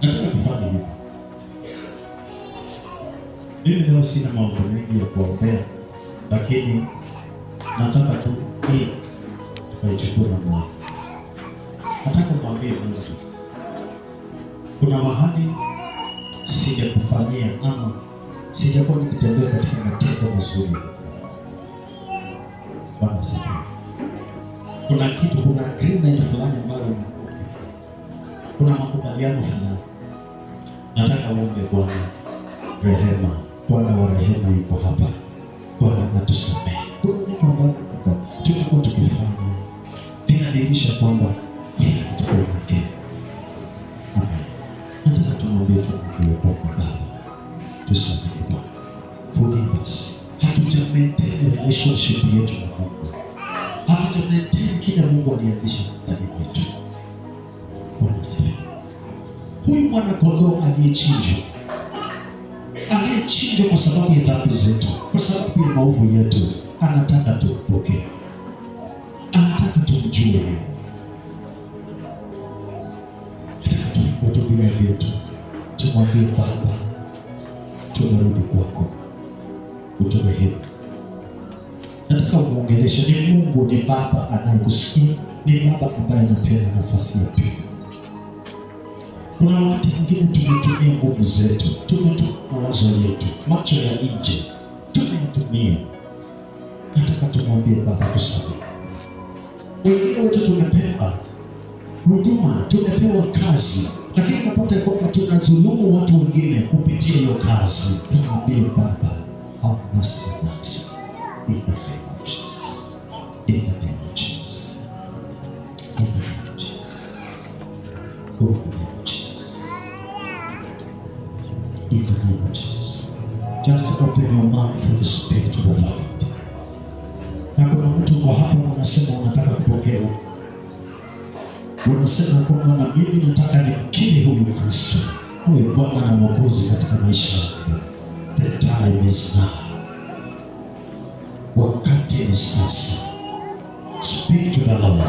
Nataka kufanya hivi. Mimi leo sina mambo mengi ya kuombea, lakini nataka tu hii tukaichukua na Mungu. Nataka kumwambia Mungu, kuna mahali sijakufanyia ama sijakuwa nikitembea katika matendo mazuri. Bwana asifiwe. Kuna kitu, kuna agreement fulani ambayo kuna makubaliano fulani. Nataka uombe Bwana rehema. Bwana wa rehema yuko hapa. Bwana atusamehe. Kuna vitu ambavyo tumekuwa tukifanya vinadhihirisha kwamba tusamehe Bwana. Forgive us. Hatuja maintain relationship yetu na Mungu. Hatuja maintain kile Mungu alianzisha ndani yetu. Bwana asifiwe. Huyu mwana kondoo aliyechinjwa kwa sababu ya dhambi zetu, kwa sababu ya maovu yetu, anataka tumpokee, anataka tumjue, anataka tufungue vinywa vyetu, tumwambie Baba, tumerudi kwako, uturehemu. Nataka umuongeleshe. Ni Mungu, ni Baba anayekusikia, ni Baba ambaye anapeana nafasi ya pili. Kuna wakati mwingine tumetumia nguvu zetu, tumetumia mawazo yetu, macho ya nje tumetumia. Nataka tumwambie Baba tusamehe. Wengine wetu tumepewa huduma, tumepewa kazi, lakini unapata kwamba tunadhulumu watu wengine kupitia hiyo kazi. Tumwambie Baba, have mercy on us. In the name of Jesus. In the name of Jesus. In the name of Jesus. In the name of Jesus. In the name of Jesus. Just open your mouth and speak to the Lord. Na kuna mtu kwa hapa unasema unataka kupokea. Unasema kwamba na mimi nataka nimkiri huyu Kristo awe Bwana na Mwokozi katika maisha yangu. The time is now. Wakati ni sasa. Speak to the Lord.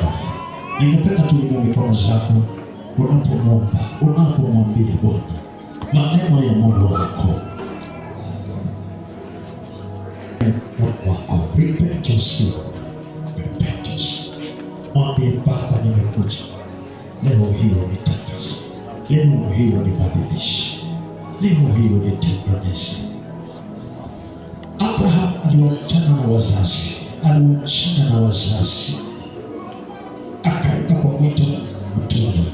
Ningependa tuinue mikono zako unapomwomba, unapomwambia Bwana maneno ya moyo wako. Repentance. Mwambie Baba, nimekuja leo hii unitakase, leo hii unibadilishe, leo hii unitengeneze. Abraham aliwachana na wazazi, akaenda kwa mwito mtuni.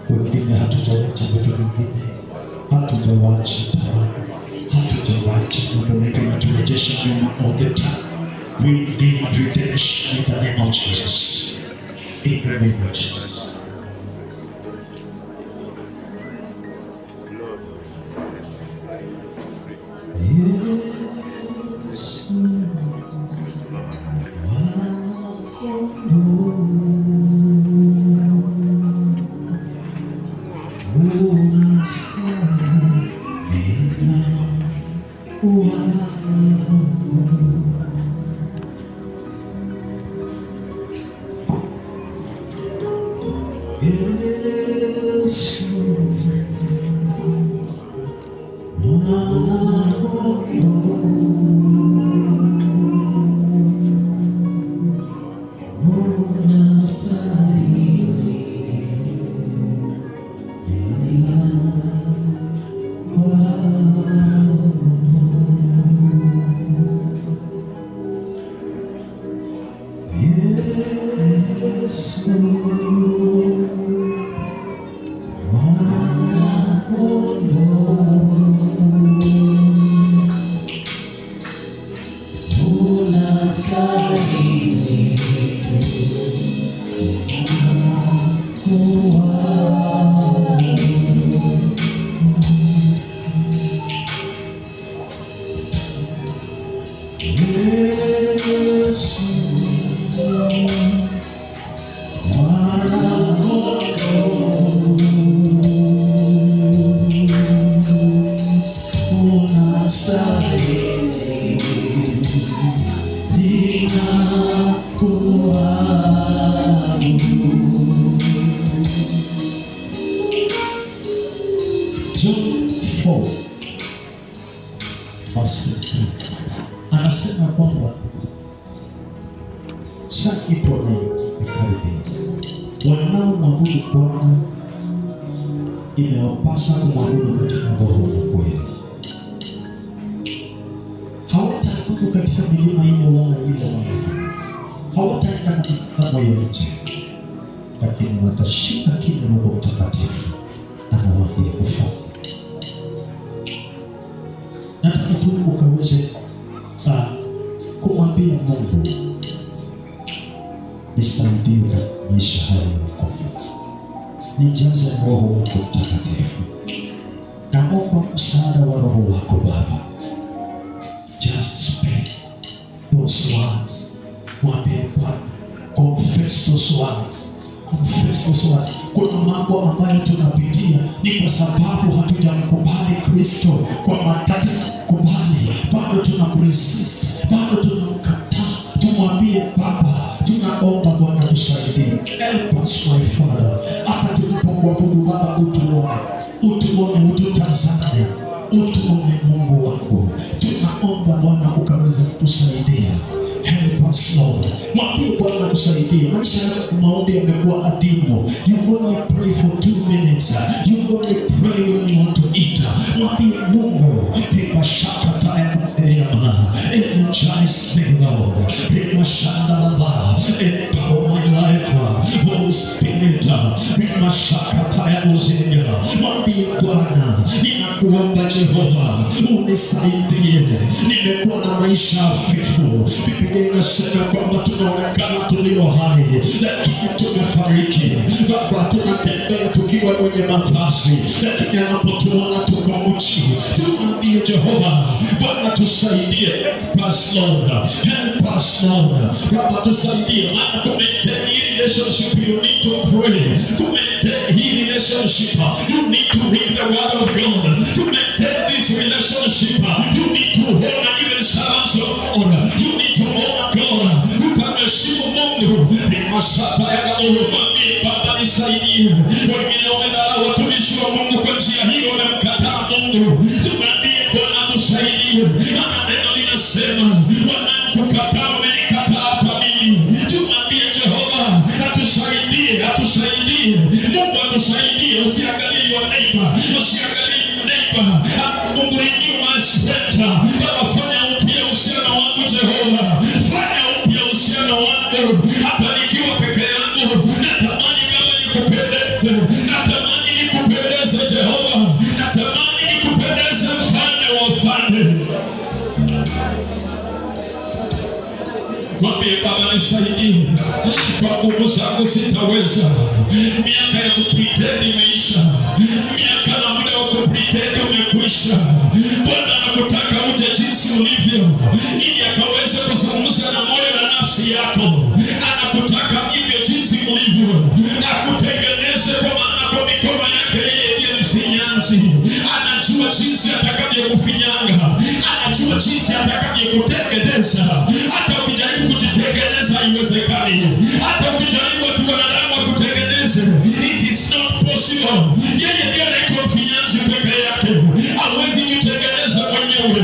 Wengine hatujawacha vitu vingine, hatujawacha tamaa, hatujawacha mambo mengine, turejesha nyuma all the time. We need redemption in the name of Jesus. In the name of Jesus. Anasema kwamba saa ipo na ikaribia. Wanaomwabudu Bwana imewapasa kumwabudu katika roho na kweli. Hawataabudu katika milima ile wala ile wala. Hawataenda na mambo yote, lakini watashika kile Roho Mtakatifu anawaambia kufanya. Nataka tu ukaweze kumwambia Mungu, nisaidie katika maisha haya ya wokovu. nijaze Roho wako Mtakatifu. Naomba msaada wa Roho wako Baba. Just speak those words. Mwambie Bwana, confess those words. Confess those words. Kuna mambo ambayo tunapitia ni kwa sababu hatujamkubali Kristo. Kwa matatu kubali, bado tunamresist, bado tunamkataa. Tumwambie Baba, tunaomba Bwana tusaidie. Help us my Father. Hata tunapokuabudu Baba, utuone, ututazame, utuone Mungu wangu. Tunaomba Bwana ukaweze kutusaidia. Help us Lord. Mwambie Bwana kusaidie. Maisha yako maombi yamekuwa adimu. You only pray for 2 minutes. You only pray when you want to eat. Mwambie Mungu, ribashakata ya kuferiyama. Energize me Lord. Ribashandalaba. Empower my life. Holy Spirit. Ribashakata ya uzinga. Mwambie Bwana, ninakuomba Jehova, unisaidie. Nimekuwa na maisha hafifu. Biblia inasema kwamba tunaonekana tulio hai, lakini tumefariki. Baba, tunatembea tukiwa kwenye mavazi, lakini anapotuona tuko uchi. Tumwambie Jehova, Bwana tusaidie. Help us Lord. Help us Lord. Baba tusaidie. Maana to maintain hii relationship you need to pray. To maintain hii relationship you need to read the word of God. To maintain this relationship you need to honor even servants of God. You need to honor God. Utamheshimu Mungu. Rimashata ya kaburu. Mwambie Baba nisaidie. Wengine wamedharau watumishi wa Mungu kwa njia hiyo, wamemkataa Mungu. Tumwambie Bwana tusaidie. Maana neno linasema wanakukataa wamenikataa hata mimi. Tumwambie Jehova atusaidie, atusaidie. Mungu atusaidie. Usiangalie your neighbor, usiangalie neighbor. Mungu renew my strength. Baba fanya upya uhusiano wangu Jehova. Fanya upya uhusiano wangu. Hata nikiwa peke yangu natamani Baba nikupendeze. Natamani nikupendeze Jehova. Natamani nikupendeze mfalme wa wafalme. Mwambie Baba nisaidie. Kwa nguvu zangu sitaweza. Miaka ya kupretend imeisha. Miaka na muda wa kupretend umekwisha. Bwana nakutaka uje jinsi ulivyo, ili akaweze kuzungumza na moyo na nafsi yako. Anakutaka hivyo jinsi ulivyo. Akutengeneze kwa maana kwa mikono yake yeye ndiye mfinyanzi. Anajua jinsi atakavyokufinyanga. Anajua jinsi atakavyokutengeneza. Hata ukijaribu kujitengeneza haiwezekani. Hata ukijaribu watu wanadamu wakutengeneze, it is not possible. Yeye ndiye anaitwa mfinyanzi peke yake. Hawezi jitengeneza mwenyewe.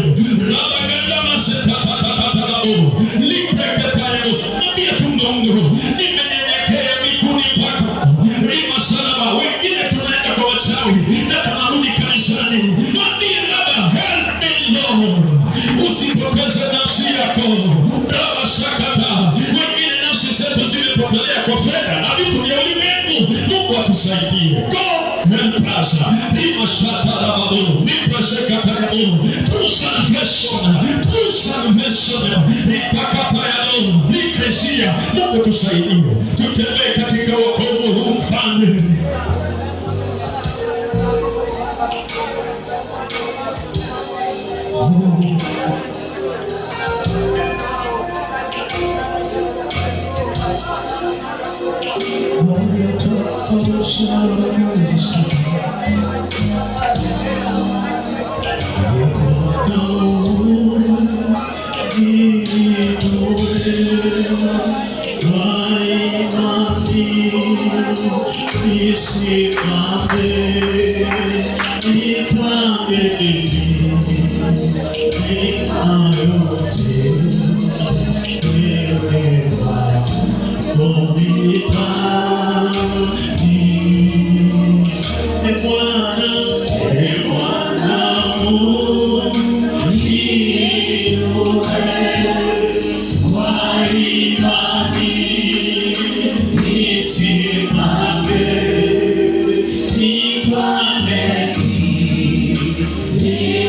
Rabaganda masetatatatatabu. Lipreketayo. Mwambie tu Mungu, nimenyenyekea miguuni pako. Rima salama. Wengine tunaenda kwa wachawi na tunarudi kanisani. Mwambie Baba, help me Lord. Usipoteze nafsi yako. Baba shakata. Wengine nafsi zetu zimepotelea kwa fedha na vitu vya ulimwengu. Mungu atusaidie. God help us. Rima shata la babu. Rima shakata ya babu. True salvation. True salvation. Ripakata ya babu. Ripresia. Mungu tusaidie. Tutembee katika wokovu huu mfalme. He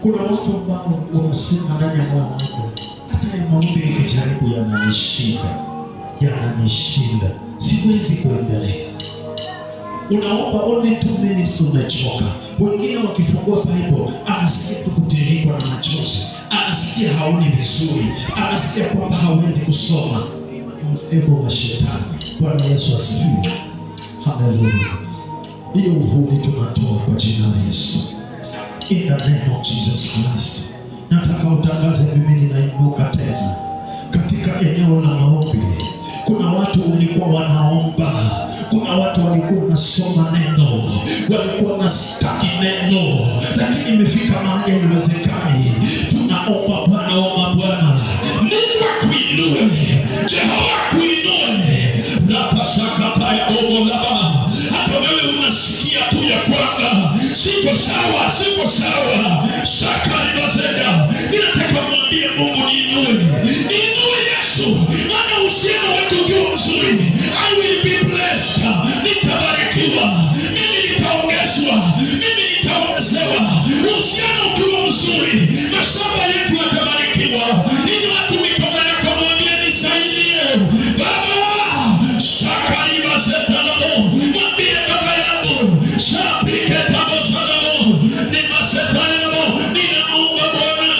Kuna watu ambao wanasema ndani ya moyo wako, hata ya maombi nikijaribu yananishinda, siwezi kuendelea. Unaomba only 2 minutes umechoka. Wengine wakifungua Bible anasikia tu kutiririkwa na machozi, anasikia haoni vizuri, anasikia kwamba hawezi kusoma. Mtego wa shetani. Bwana Yesu asifiwe. Haleluya. Hiyo uhuri tunatoa kwa jina la Yesu. In the name of Jesus Christ. Nataka utangaze, mimi ninainuka tena katika eneo la maombi. Kuna watu walikuwa wanaomba, kuna watu walikuwa wanasoma neno, walikuwa wanastaki neno, lakini imefika mahali haiwezekani. Tunaomba Bwana, omba Bwana, Mungu akuinue, Jehova akuinue. Napasakata ya omolaba. Hata wewe unasikia tu ya kwamba siko sawa, shakari mazenda. Ninataka mwambie Mungu, niinue Yesu, maana uhusiano wetu ukiwa mzuri, I will be blessed. Nitabarikiwa, mimi nitaongezwa, mimi nitaongezewa. Uhusiano ukiwa mzuri, mashamba yetu yatabarikiwa. Ili watu mikono yako, mwambie nisaidie Baba. Shakari masetanamo, mwambie Baba yangu, shapiketamo sanamo, ni masetanamo, ninaomba Bwana,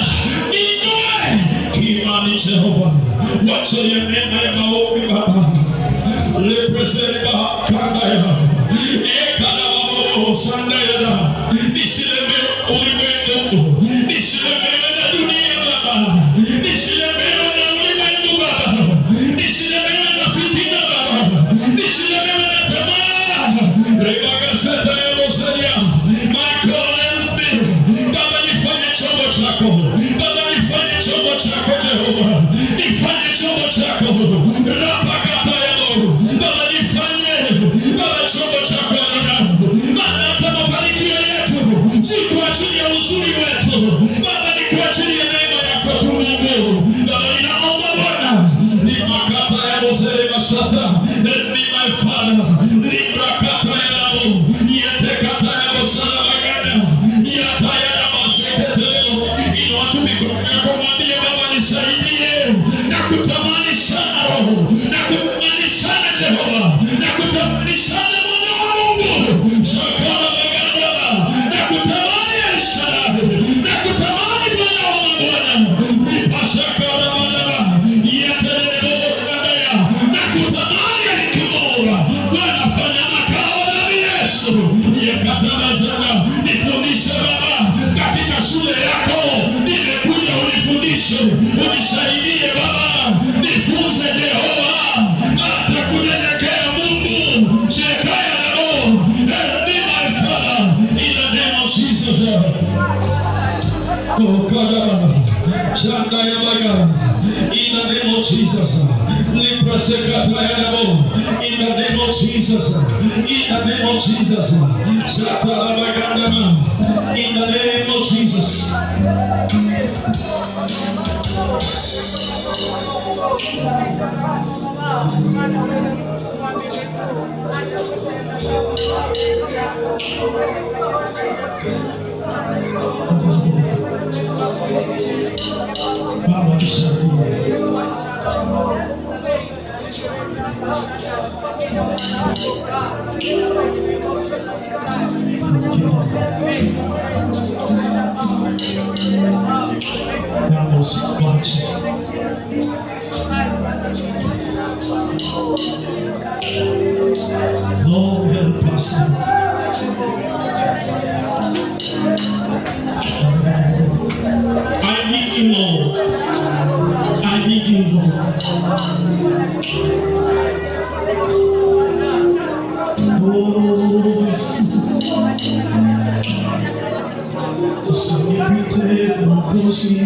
niinue kimani Jehova. Wacha ya neema ya maombi Baba, lepresenta kandaya, ekana babo sandaya, nisileme ulimwengu, nisileme na dunia Baba, nisileme na ulimwengu Baba, nisileme na fitina Baba, nisileme na tamaa. Rebaga seta ya mosalia, makonelme Baba, nifanye chombo chako Baba, nifanye chombo chako Jehova, nifanye chombo chako. Rapakata ya Mungu Baba, nifanye Baba chombo chako mwanangu. Maana hata mafanikio yetu si kwa ajili ya uzuri wetu Baba, ni kwa ajili ya neema yako tu Mungu. Baba, ninaomba Bwana, nimakata ya mozele masata, let me my Father, librakata ya namu, yetekata ya mosala magana, yataya na maseketelemo. Ino watu mikono yako, mwambie Baba, nisaidie. Nakutamani sana Roho, nakutamani sana Jehova, nakutamani sana Mwana wa Mungu. Shakala maganda, nakutamani Elshadai, nakutamani Bwana wa mabwana. Nipashakala maganda, yetelele maganda, nakutamani Elikimora. Bwana, fanya makao ndani Yesu. Yekatamazana, nifundishe Baba katika shule yako. Nimekuja unifundishe, unisaidie Baba, nifunze Jehova, hata kunyenyekea Mungu. Shekaya namo, and be my Father, in the name of Jesus. Oh, Kadaba, Shandaya Baga, in the name of Jesus. Liprasekataya namo, in the name of Jesus. In the name of Jesus. Shatara Bagandama, in the name of Jesus. Baba, tusaidie. Baba, usikwache. Lord, help us. I need you, Lord. I need you, Lord. Oh, usinipite Mwokozi,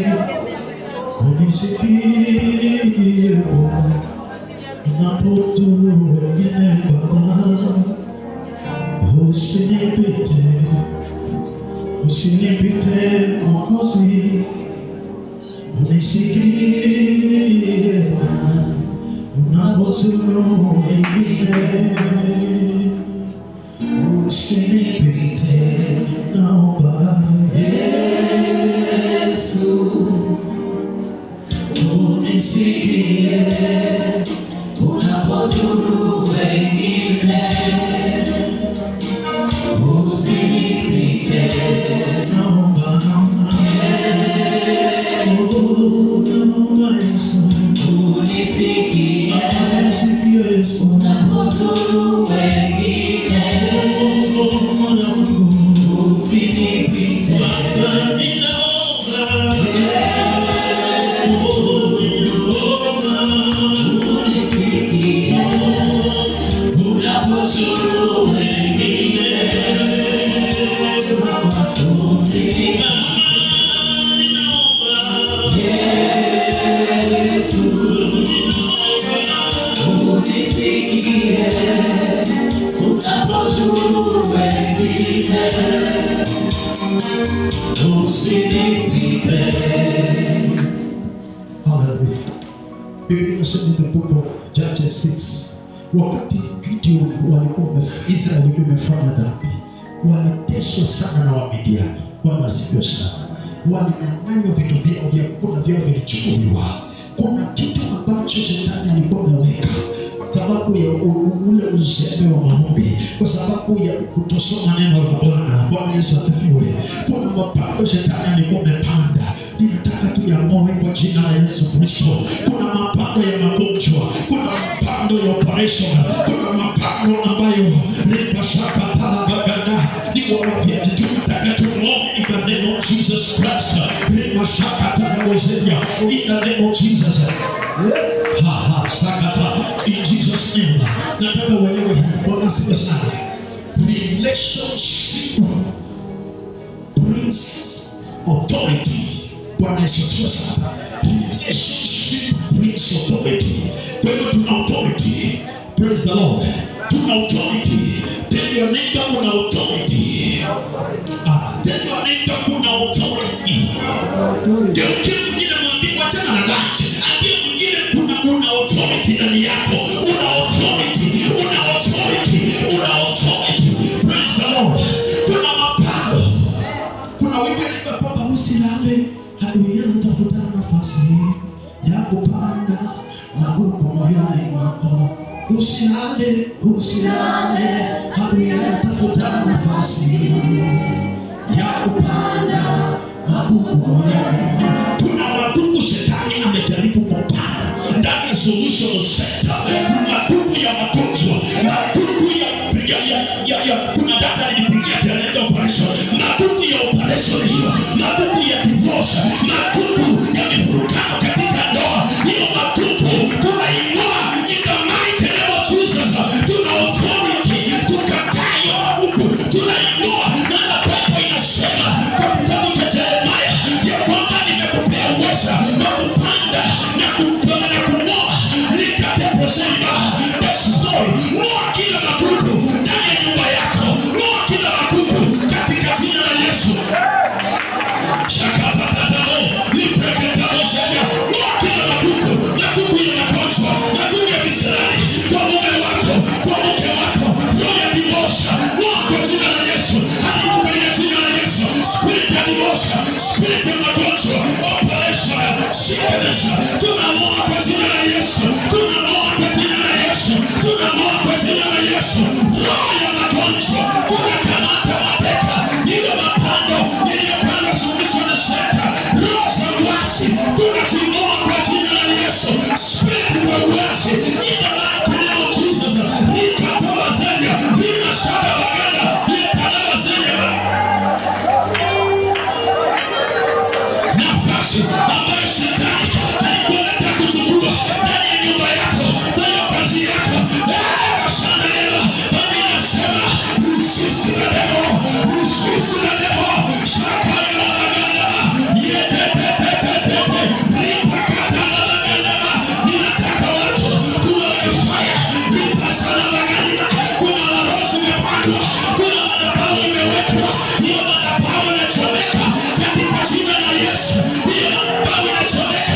unisikie Bwana, napoturu wengine Baba. Usinipite Mwokozi, unisikie Bwana, unapozuru wengine. Usinipite, naomba Yesu, unisikie unapozuru wengine, usinipite, naomba Yesu, unisikie Yesu, unapozuru wengine, usinipite, Biblia inasema in the book of Judges 6, wakati Gideon Israeli walikuwa wamefanya dhambi, waliteswa sana na Wamidiani. Bwana asifiwe sana. Walinyang'anywa vitu vyao, vyakula vyao vilichukuliwa. Kuna kitu ambacho shetani alikuwa ameweka kwa sababu ya ule uzembe wa maombi, kwa sababu ya kutosoma neno la Bwana. Bwana Yesu asifiwe. Kuna mapando shetani alikuwa amepanda, ninataka tu yang'oe kwa jina la Yesu Kristo. Kuna mapando ya magonjwa, kuna mapando ya operation, kuna mapando ambayo ripashakatalabaganda ni wanavyati. Tunataka tung'oe in the name of Jesus Christ. Ripashakatalabozenya in the name of Jesus. Sakata in Jesus name. Nataka uelewe hii. Bwana asifiwe sana. Relationship brings authority. Bwana Yesu asifiwe sana. Relationship brings authority. Kwa hivyo tuna authority. Praise the Lord. Tuna authority. Tell your neighbor kuna authority. Tell your neighbor kuna authority. Geukia mwingine mwambie wachana na lunch. Ambia mwingine kuna authority ndani yako. Una authority. Una authority. Una authority. Praise the Lord. Kuna mapando. Kuna wengine kwamba usilale, adui anatafuta nafasi ya kupanda magugu moyoni mwako. Usilale, usilale, adui anatafuta nafasi ya kupanda magugu moyoni mwako. Kuna magugu shetani amejaribu kupanda ndani ya solution center, magugu ya magonjwa, magugu ya kuna dada nilipigia tena operation, magugu ya operation hiyo, magugu ya divorce, magugu ya mivurugano katika ndoa, hiyo magugu tunainua in the mighty name of Jesus. Tuna authority tukataa hiyo magugu, tunainua na Biblia inasema kwa kitabu cha Yeremia ya kwamba nimekupea uwezo wa kupanda na kung'oa destroy kila magugu ndani ya nyumba yako, ng'oa kila magugu katika jina la Yesu. Shakapatatamo lipreketamo sheria, ng'oa kila magugu, magugu ya magonjwa, magugu ya kisirani kwa mume wako, kwa mke wako, roho ya divorce, ng'oa kwa jina la Yesu. Hadi katika jina la Yesu, spirit ya divorce, spirit ya magonjwa, operation, sickness, tunang'oa kwa jina la Yesu. Tunang'oa kwa jina la Yesu. Tunang'oa kwa jina la Yesu. Roho ya magonjwa tunakamata mateka, ile mapando iliyopanda suluhisho na senta, roho za uasi tunazing'oa kwa jina la Yesu. Spirit za uasi in the mighty name of Jesus. Nikatoa zenya, nimashaba baganda, nikalaba zenya. Nafasi ambayo shetani alikuwa anataka kuchukua ndani ya nyumba yako, kwa hiyo kazi yako, resist the devil, resist the devil. Shakaya la baganda, yetetetetetete, ripakatana baganda. Ninataka watu tunaonifanya ripasana baganda. Kuna marosi imepandwa, kuna madhabahu imewekwa, hiyo madhabahu inachomeka katika jina la Yesu. Hiyo madhabahu inachomeka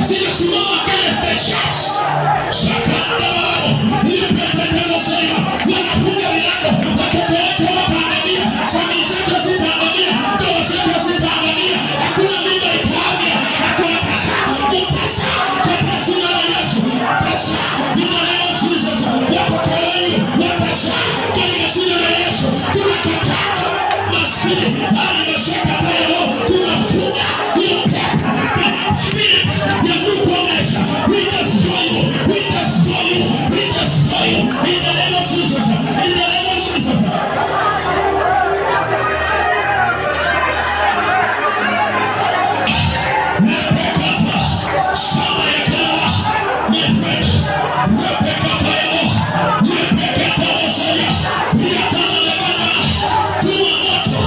zinasimama against the church. Shakanda baba, nipetete mosema, wanafunga milango, watoto wetu wataangamia, jamii zetu zitaangamia, ndoa zetu zitaangamia, hakuna mimba itaangamia, hakuna kasa, mkasa, katika jina la Yesu, kasa, in the name of Jesus, watoto wenu, wakasa, katika jina la Yesu, tunakataa maskini, hali mashaka tayo, tunafunga, hiyo pepo, spirit, ya lukewarmness, we destroy you, we destroy you, we destroy you, in the name of Jesus, in the name of Jesus. Nepekata, shamba ya kalama, my friend, nepekata yamo, nepekata wasonya, yatana na banana, tuma moto,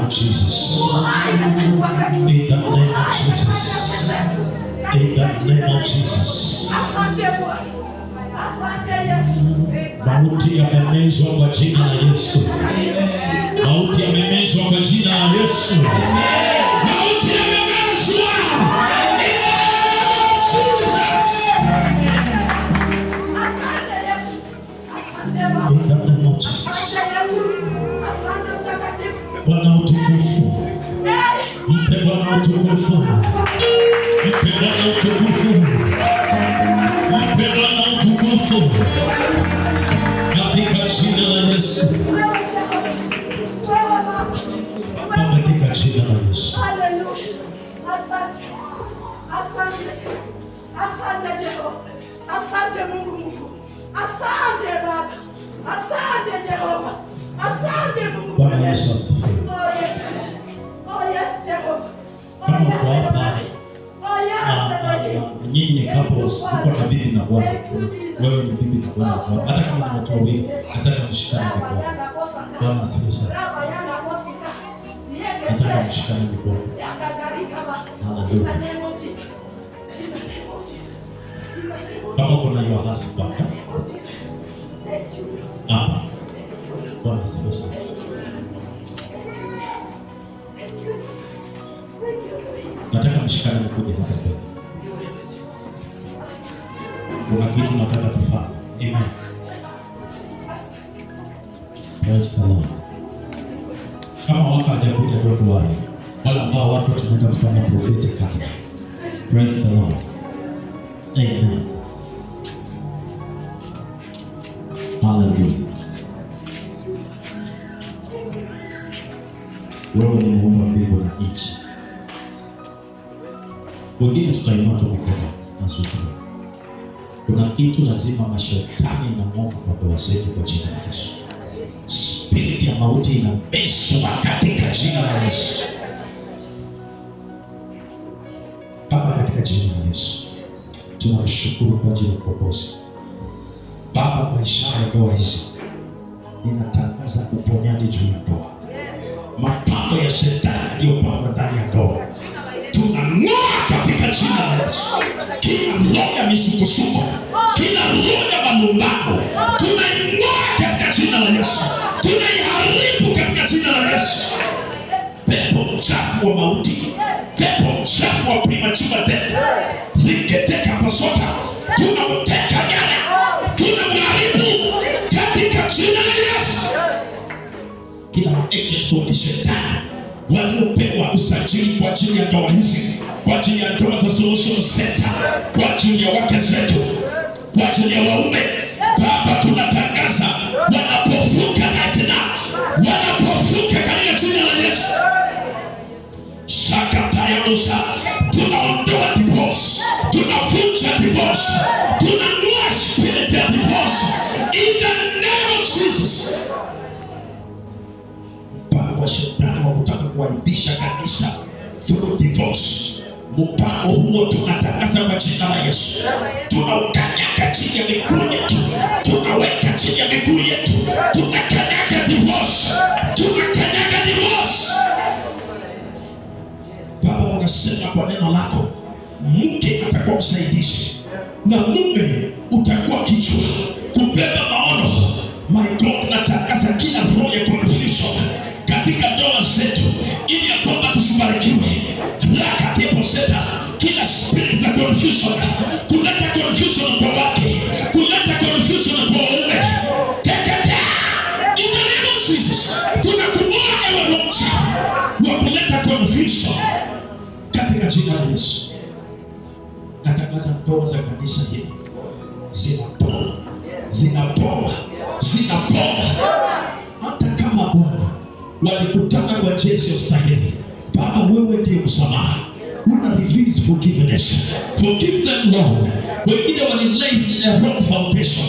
Jesus. In the name of Jesus. In the name of Jesus. Mauti yamemezwa kwa jina la Yesu. Mauti yamemezwa kwa jina la Yesu. Mauti yamemezwa. In the name of Jesus. Bwana utukufu. Mpe Bwana utukufu. Mpe Bwana utukufu. Mpe Bwana utukufu. Katika jina la Yesu. Katika jina la Yesu. Asante. Asante. Asante Jehova. Asante Mungu. Asante Baba. Asante Jehova. Asante Mungu. Bwana Yesu asifiwe. Oh yes. Oh yes Jehova. Kama uko hapa, nyinyi ni couples, uko na bibi na bwana. Wewe ni bibi na bwana. Hata kama ni watu wawili, nataka mshikane mikono. Bwana asifiwe sana. Nataka mshikane mikono. Haleluya. Kama kuna your husband hapa, Bwana asifiwe sana. Nataka mshikane mkono hapa mbele. Kuna kitu nataka tufanye. Amen. Praise the Lord. Kama wako hajakuja ndio wale ambao watu tunaenda kufanya prophetic hapa. Praise the Lord. Amen. Hallelujah. Wewe ni Muumba mbingu na nchi. Wengine tutainua tu mikono na shukrani. Kuna kitu lazima mashetani na Mungu kwa ndoa zetu kwa jina la Yesu. Spirit ya mauti inabezwa katika jina la Yesu. Baba, katika jina la Yesu tunamshukuru kwa ajili ya ukombozi. Baba, kwa ishara ya ndoa hizi ninatangaza uponyaji juu ya ndoa. Mapando ya shetani yaliyopandwa ndani ya ndoa tunang'oa katika jina la Yesu. Kila roho ya misukosuko, kila roho ya malumbano tunaing'oa katika jina la Yesu. Tunaiharibu katika jina la Yesu. Pepo mchafu wa mauti, pepo mchafu wa premature death, liketeka pasota, tunamteka nyara, tunamharibu katika jina la Yesu. Kila agents wa kishetani waliopewa usajili kwa ajili ya ndoa hizi, kwa ajili ya ndoa za Solution Center, kwa ajili ya wake zetu, kwa ajili ya waume, Baba, tunatangaza wanapofuka na tena wanapofuka katika jina la Yesu. Shakataya Musa, tunaondoa divorce, tunavunja divorce, tunang'oa spirit ya divorce in the name of Jesus. Mpango wa shetani wa kutaka kuaibisha kanisa through divorce, mpango huo tunatangaza kwa jina la Yesu. Tunaukanyaga chini ya miguu yetu, tunaweka chini ya miguu yetu, tunakanyaga divorce, tunakanyaga divorce. Baba, unasema kwa neno lako mke atakuwa msaidizi na mume utakuwa kichwa, kubeba maono. My God, natangaza kila roho ya confusion katika ndoa zetu, ili ya kwamba tusibarikiwe. Rakatepo confusion, kuleta confusion kwa wake, kuleta confusion kwa waume. Teketea in the name of Jesus. Tunakumoa ewe roho mchafu wa kuleta confusion katika jina la Yesu. Natangaza ndoa za kanisa hili zinapona, zinapona, zinapona. Hata kama Bwana walikutana kwa jinsi ustahili, Baba wewe ndiye msamaha. Una release forgiveness. Forgive them Lord. Wengine walilay in a wrong foundation.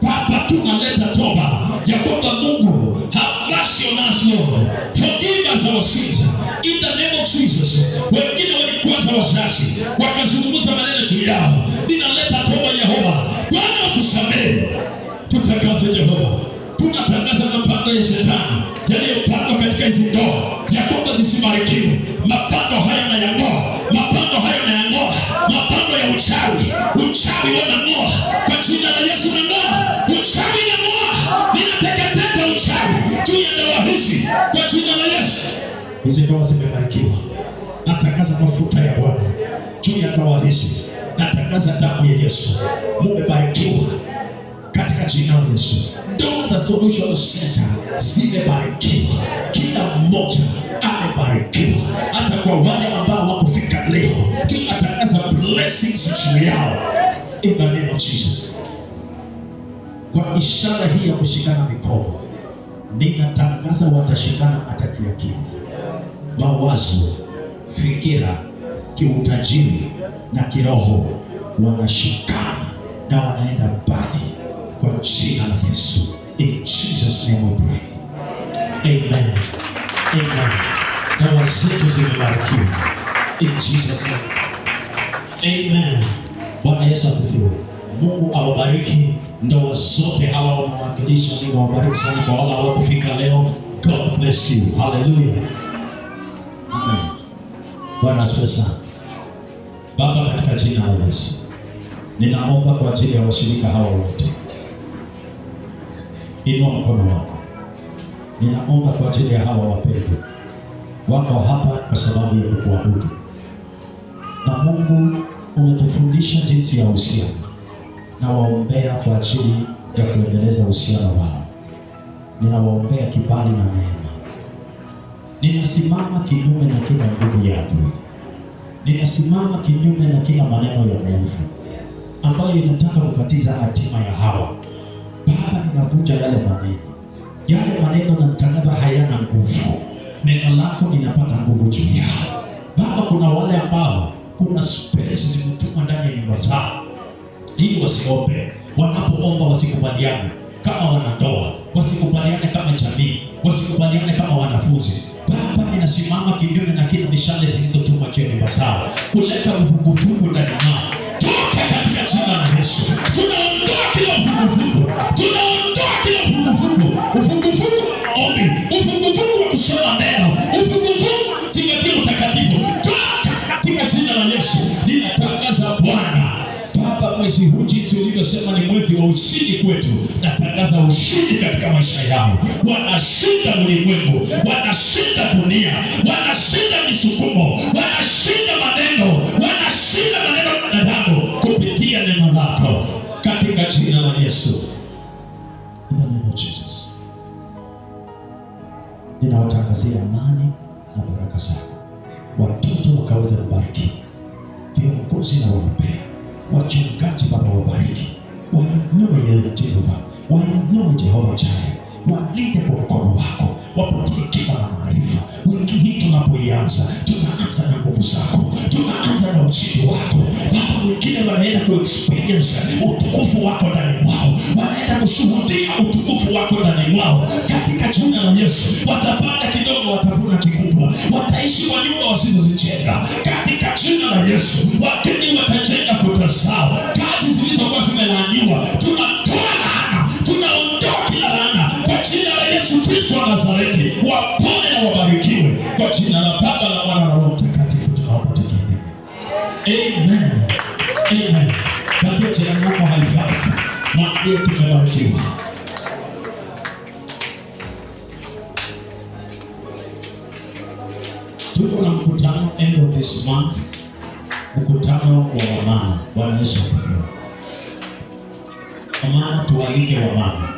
Baba tunaleta toba ya kwamba Mungu have mercy on us Lord. Forgive us our sins in the name of Jesus. Wengine walikwaza wazazi, wakazungumza maneno juu yao. Ninaleta toba Yehova. Bwana utusamehe. Tutakaze Jehova. Tunatangaza mapando ya shetani yaliyopandwa katika hizi ndoa ya kwamba zisibarikiwe. Mapando haya na yangoa, mapando haya na yangoa, mapando ya uchawi, uchawi wanang'oa kwa jina la Yesu. Nang'oa uchawi, nang'oa, ninateketeza uchawi juu ya ndoa hizi kwa jina la Yesu. Hizi ndoa zimebarikiwa. Natangaza mafuta ya Bwana juu ya ndoa hizi. Natangaza damu ya Yesu. Mumebarikiwa katika jina la Yesu. Ndoa za Solution Center zimebarikiwa, kila mmoja amebarikiwa. Hata kwa wale ambao wakufika leo, tunatangaza blessings juu yao in the name of Jesus. Kwa ishara hii ya kushikana mikono, ninatangaza watashikana hata kiakili, mawazo, fikira, kiutajiri na kiroho. Wanashikana na wanaenda mbali kwa jina la Yesu. In Jesus name we pray. Amen. Amen. Ndoa zetu zimebarikiwa. In Jesus name. Amen. Bwana Yesu asifiwe. Mungu awabariki ndoa zote hawa wanawakilisha. Mungu awabariki sana kwa wale waliofika leo. God bless you. Hallelujah. Amen. Bwana asifiwe sana. Baba, katika jina la Yesu, ninaomba kwa ajili ya washirika hawa wote. Inua mkono wako. Ninaomba kwa ajili ya hawa wapendwa wako hapa kwa sababu ya kukuabudu. Na Mungu umetufundisha jinsi ya uhusiano. Na waombea kwa ajili ya kuendeleza uhusiano wao. Ninawaombea kibali na neema. Ninasimama kinyume na kila nguvu ya adui. Ninasimama kinyume na kila maneno ya mwovu ambayo inataka kukatiza hatima ya hawa. Baba, ninavunja yale maneno. Yale maneno natangaza hayana nguvu. Neno lako linapata nguvu juu yao. Baba, kuna wale ambao kuna spirits zimetumwa ndani ya nyumba zao ili wasiombe. Wanapoomba wasikubaliane kama wanandoa, wasikubaliane kama jamii, wasikubaliane kama wanafunzi. Baba, ninasimama kinyume na kila mishale zilizotumwa juu ya nyumba zao kuleta uvuguvugu ndani yao. Toka katika jina la Yesu. Tunaondoa kila uvuguvugu. Tunaondoa kila uvuguvugu. Uvuguvugu ombi, uvuguvugu wa kusoma neno, uvuguvugu zingatia utakatifu. Toka katika jina la Yesu. Ninatangaza Bwana Baba, mwezi huu jinsi ulivyosema ni mwezi wa ushindi kwetu. Natangaza ushindi katika maisha yao. Wanashinda ulimwengu, wanashinda dunia, wanashinda misukumo, wanashinda maneno, wanashinda maneno ya binadamu kupitia neno lako katika jina la Yesu. In the name of Jesus. Ninawatangazia amani na baraka zako. Watoto wakaweza kubariki. Viongozi na waombea. Wachungaji Baba wabariki. Wainue Jehova. Wainue Jehova Jireh. Walinde kwa mkono wako. Wapatie hekima na maarifa. Wiki hii tunapoianza, tunaanza na nguvu zako. Tunaanza na ushindi wako. Baba, wengine wanaenda ku-experience utukufu wako ndani mwao. Wanaenda kushuhudia utukufu wako ndani mwao. Katika jina la Yesu. Watapanda kidogo, watavuna kikubwa. Wataishi kwa nyumba wasizozijenga. Katika jina la Yesu. Wageni watajenga kuta zao. Kazi zilizokuwa zimelaaniwa, tunatoa laana. Tunaondoa kila laana kwa jina la Yesu Kristo wa Nazareti. Wapone na wabarikiwe kwa jina la Baba na Mwana na Roho Mtakatifu. Tunaomba tukiamini. Amen. Amen. Katika jina lako haifafu. Mwambie tumebarikiwa. Tuko na mkutano end of this month mkutano wa wamama. Bwana Yesu asifiwe. Wamama, tuwalike wamama.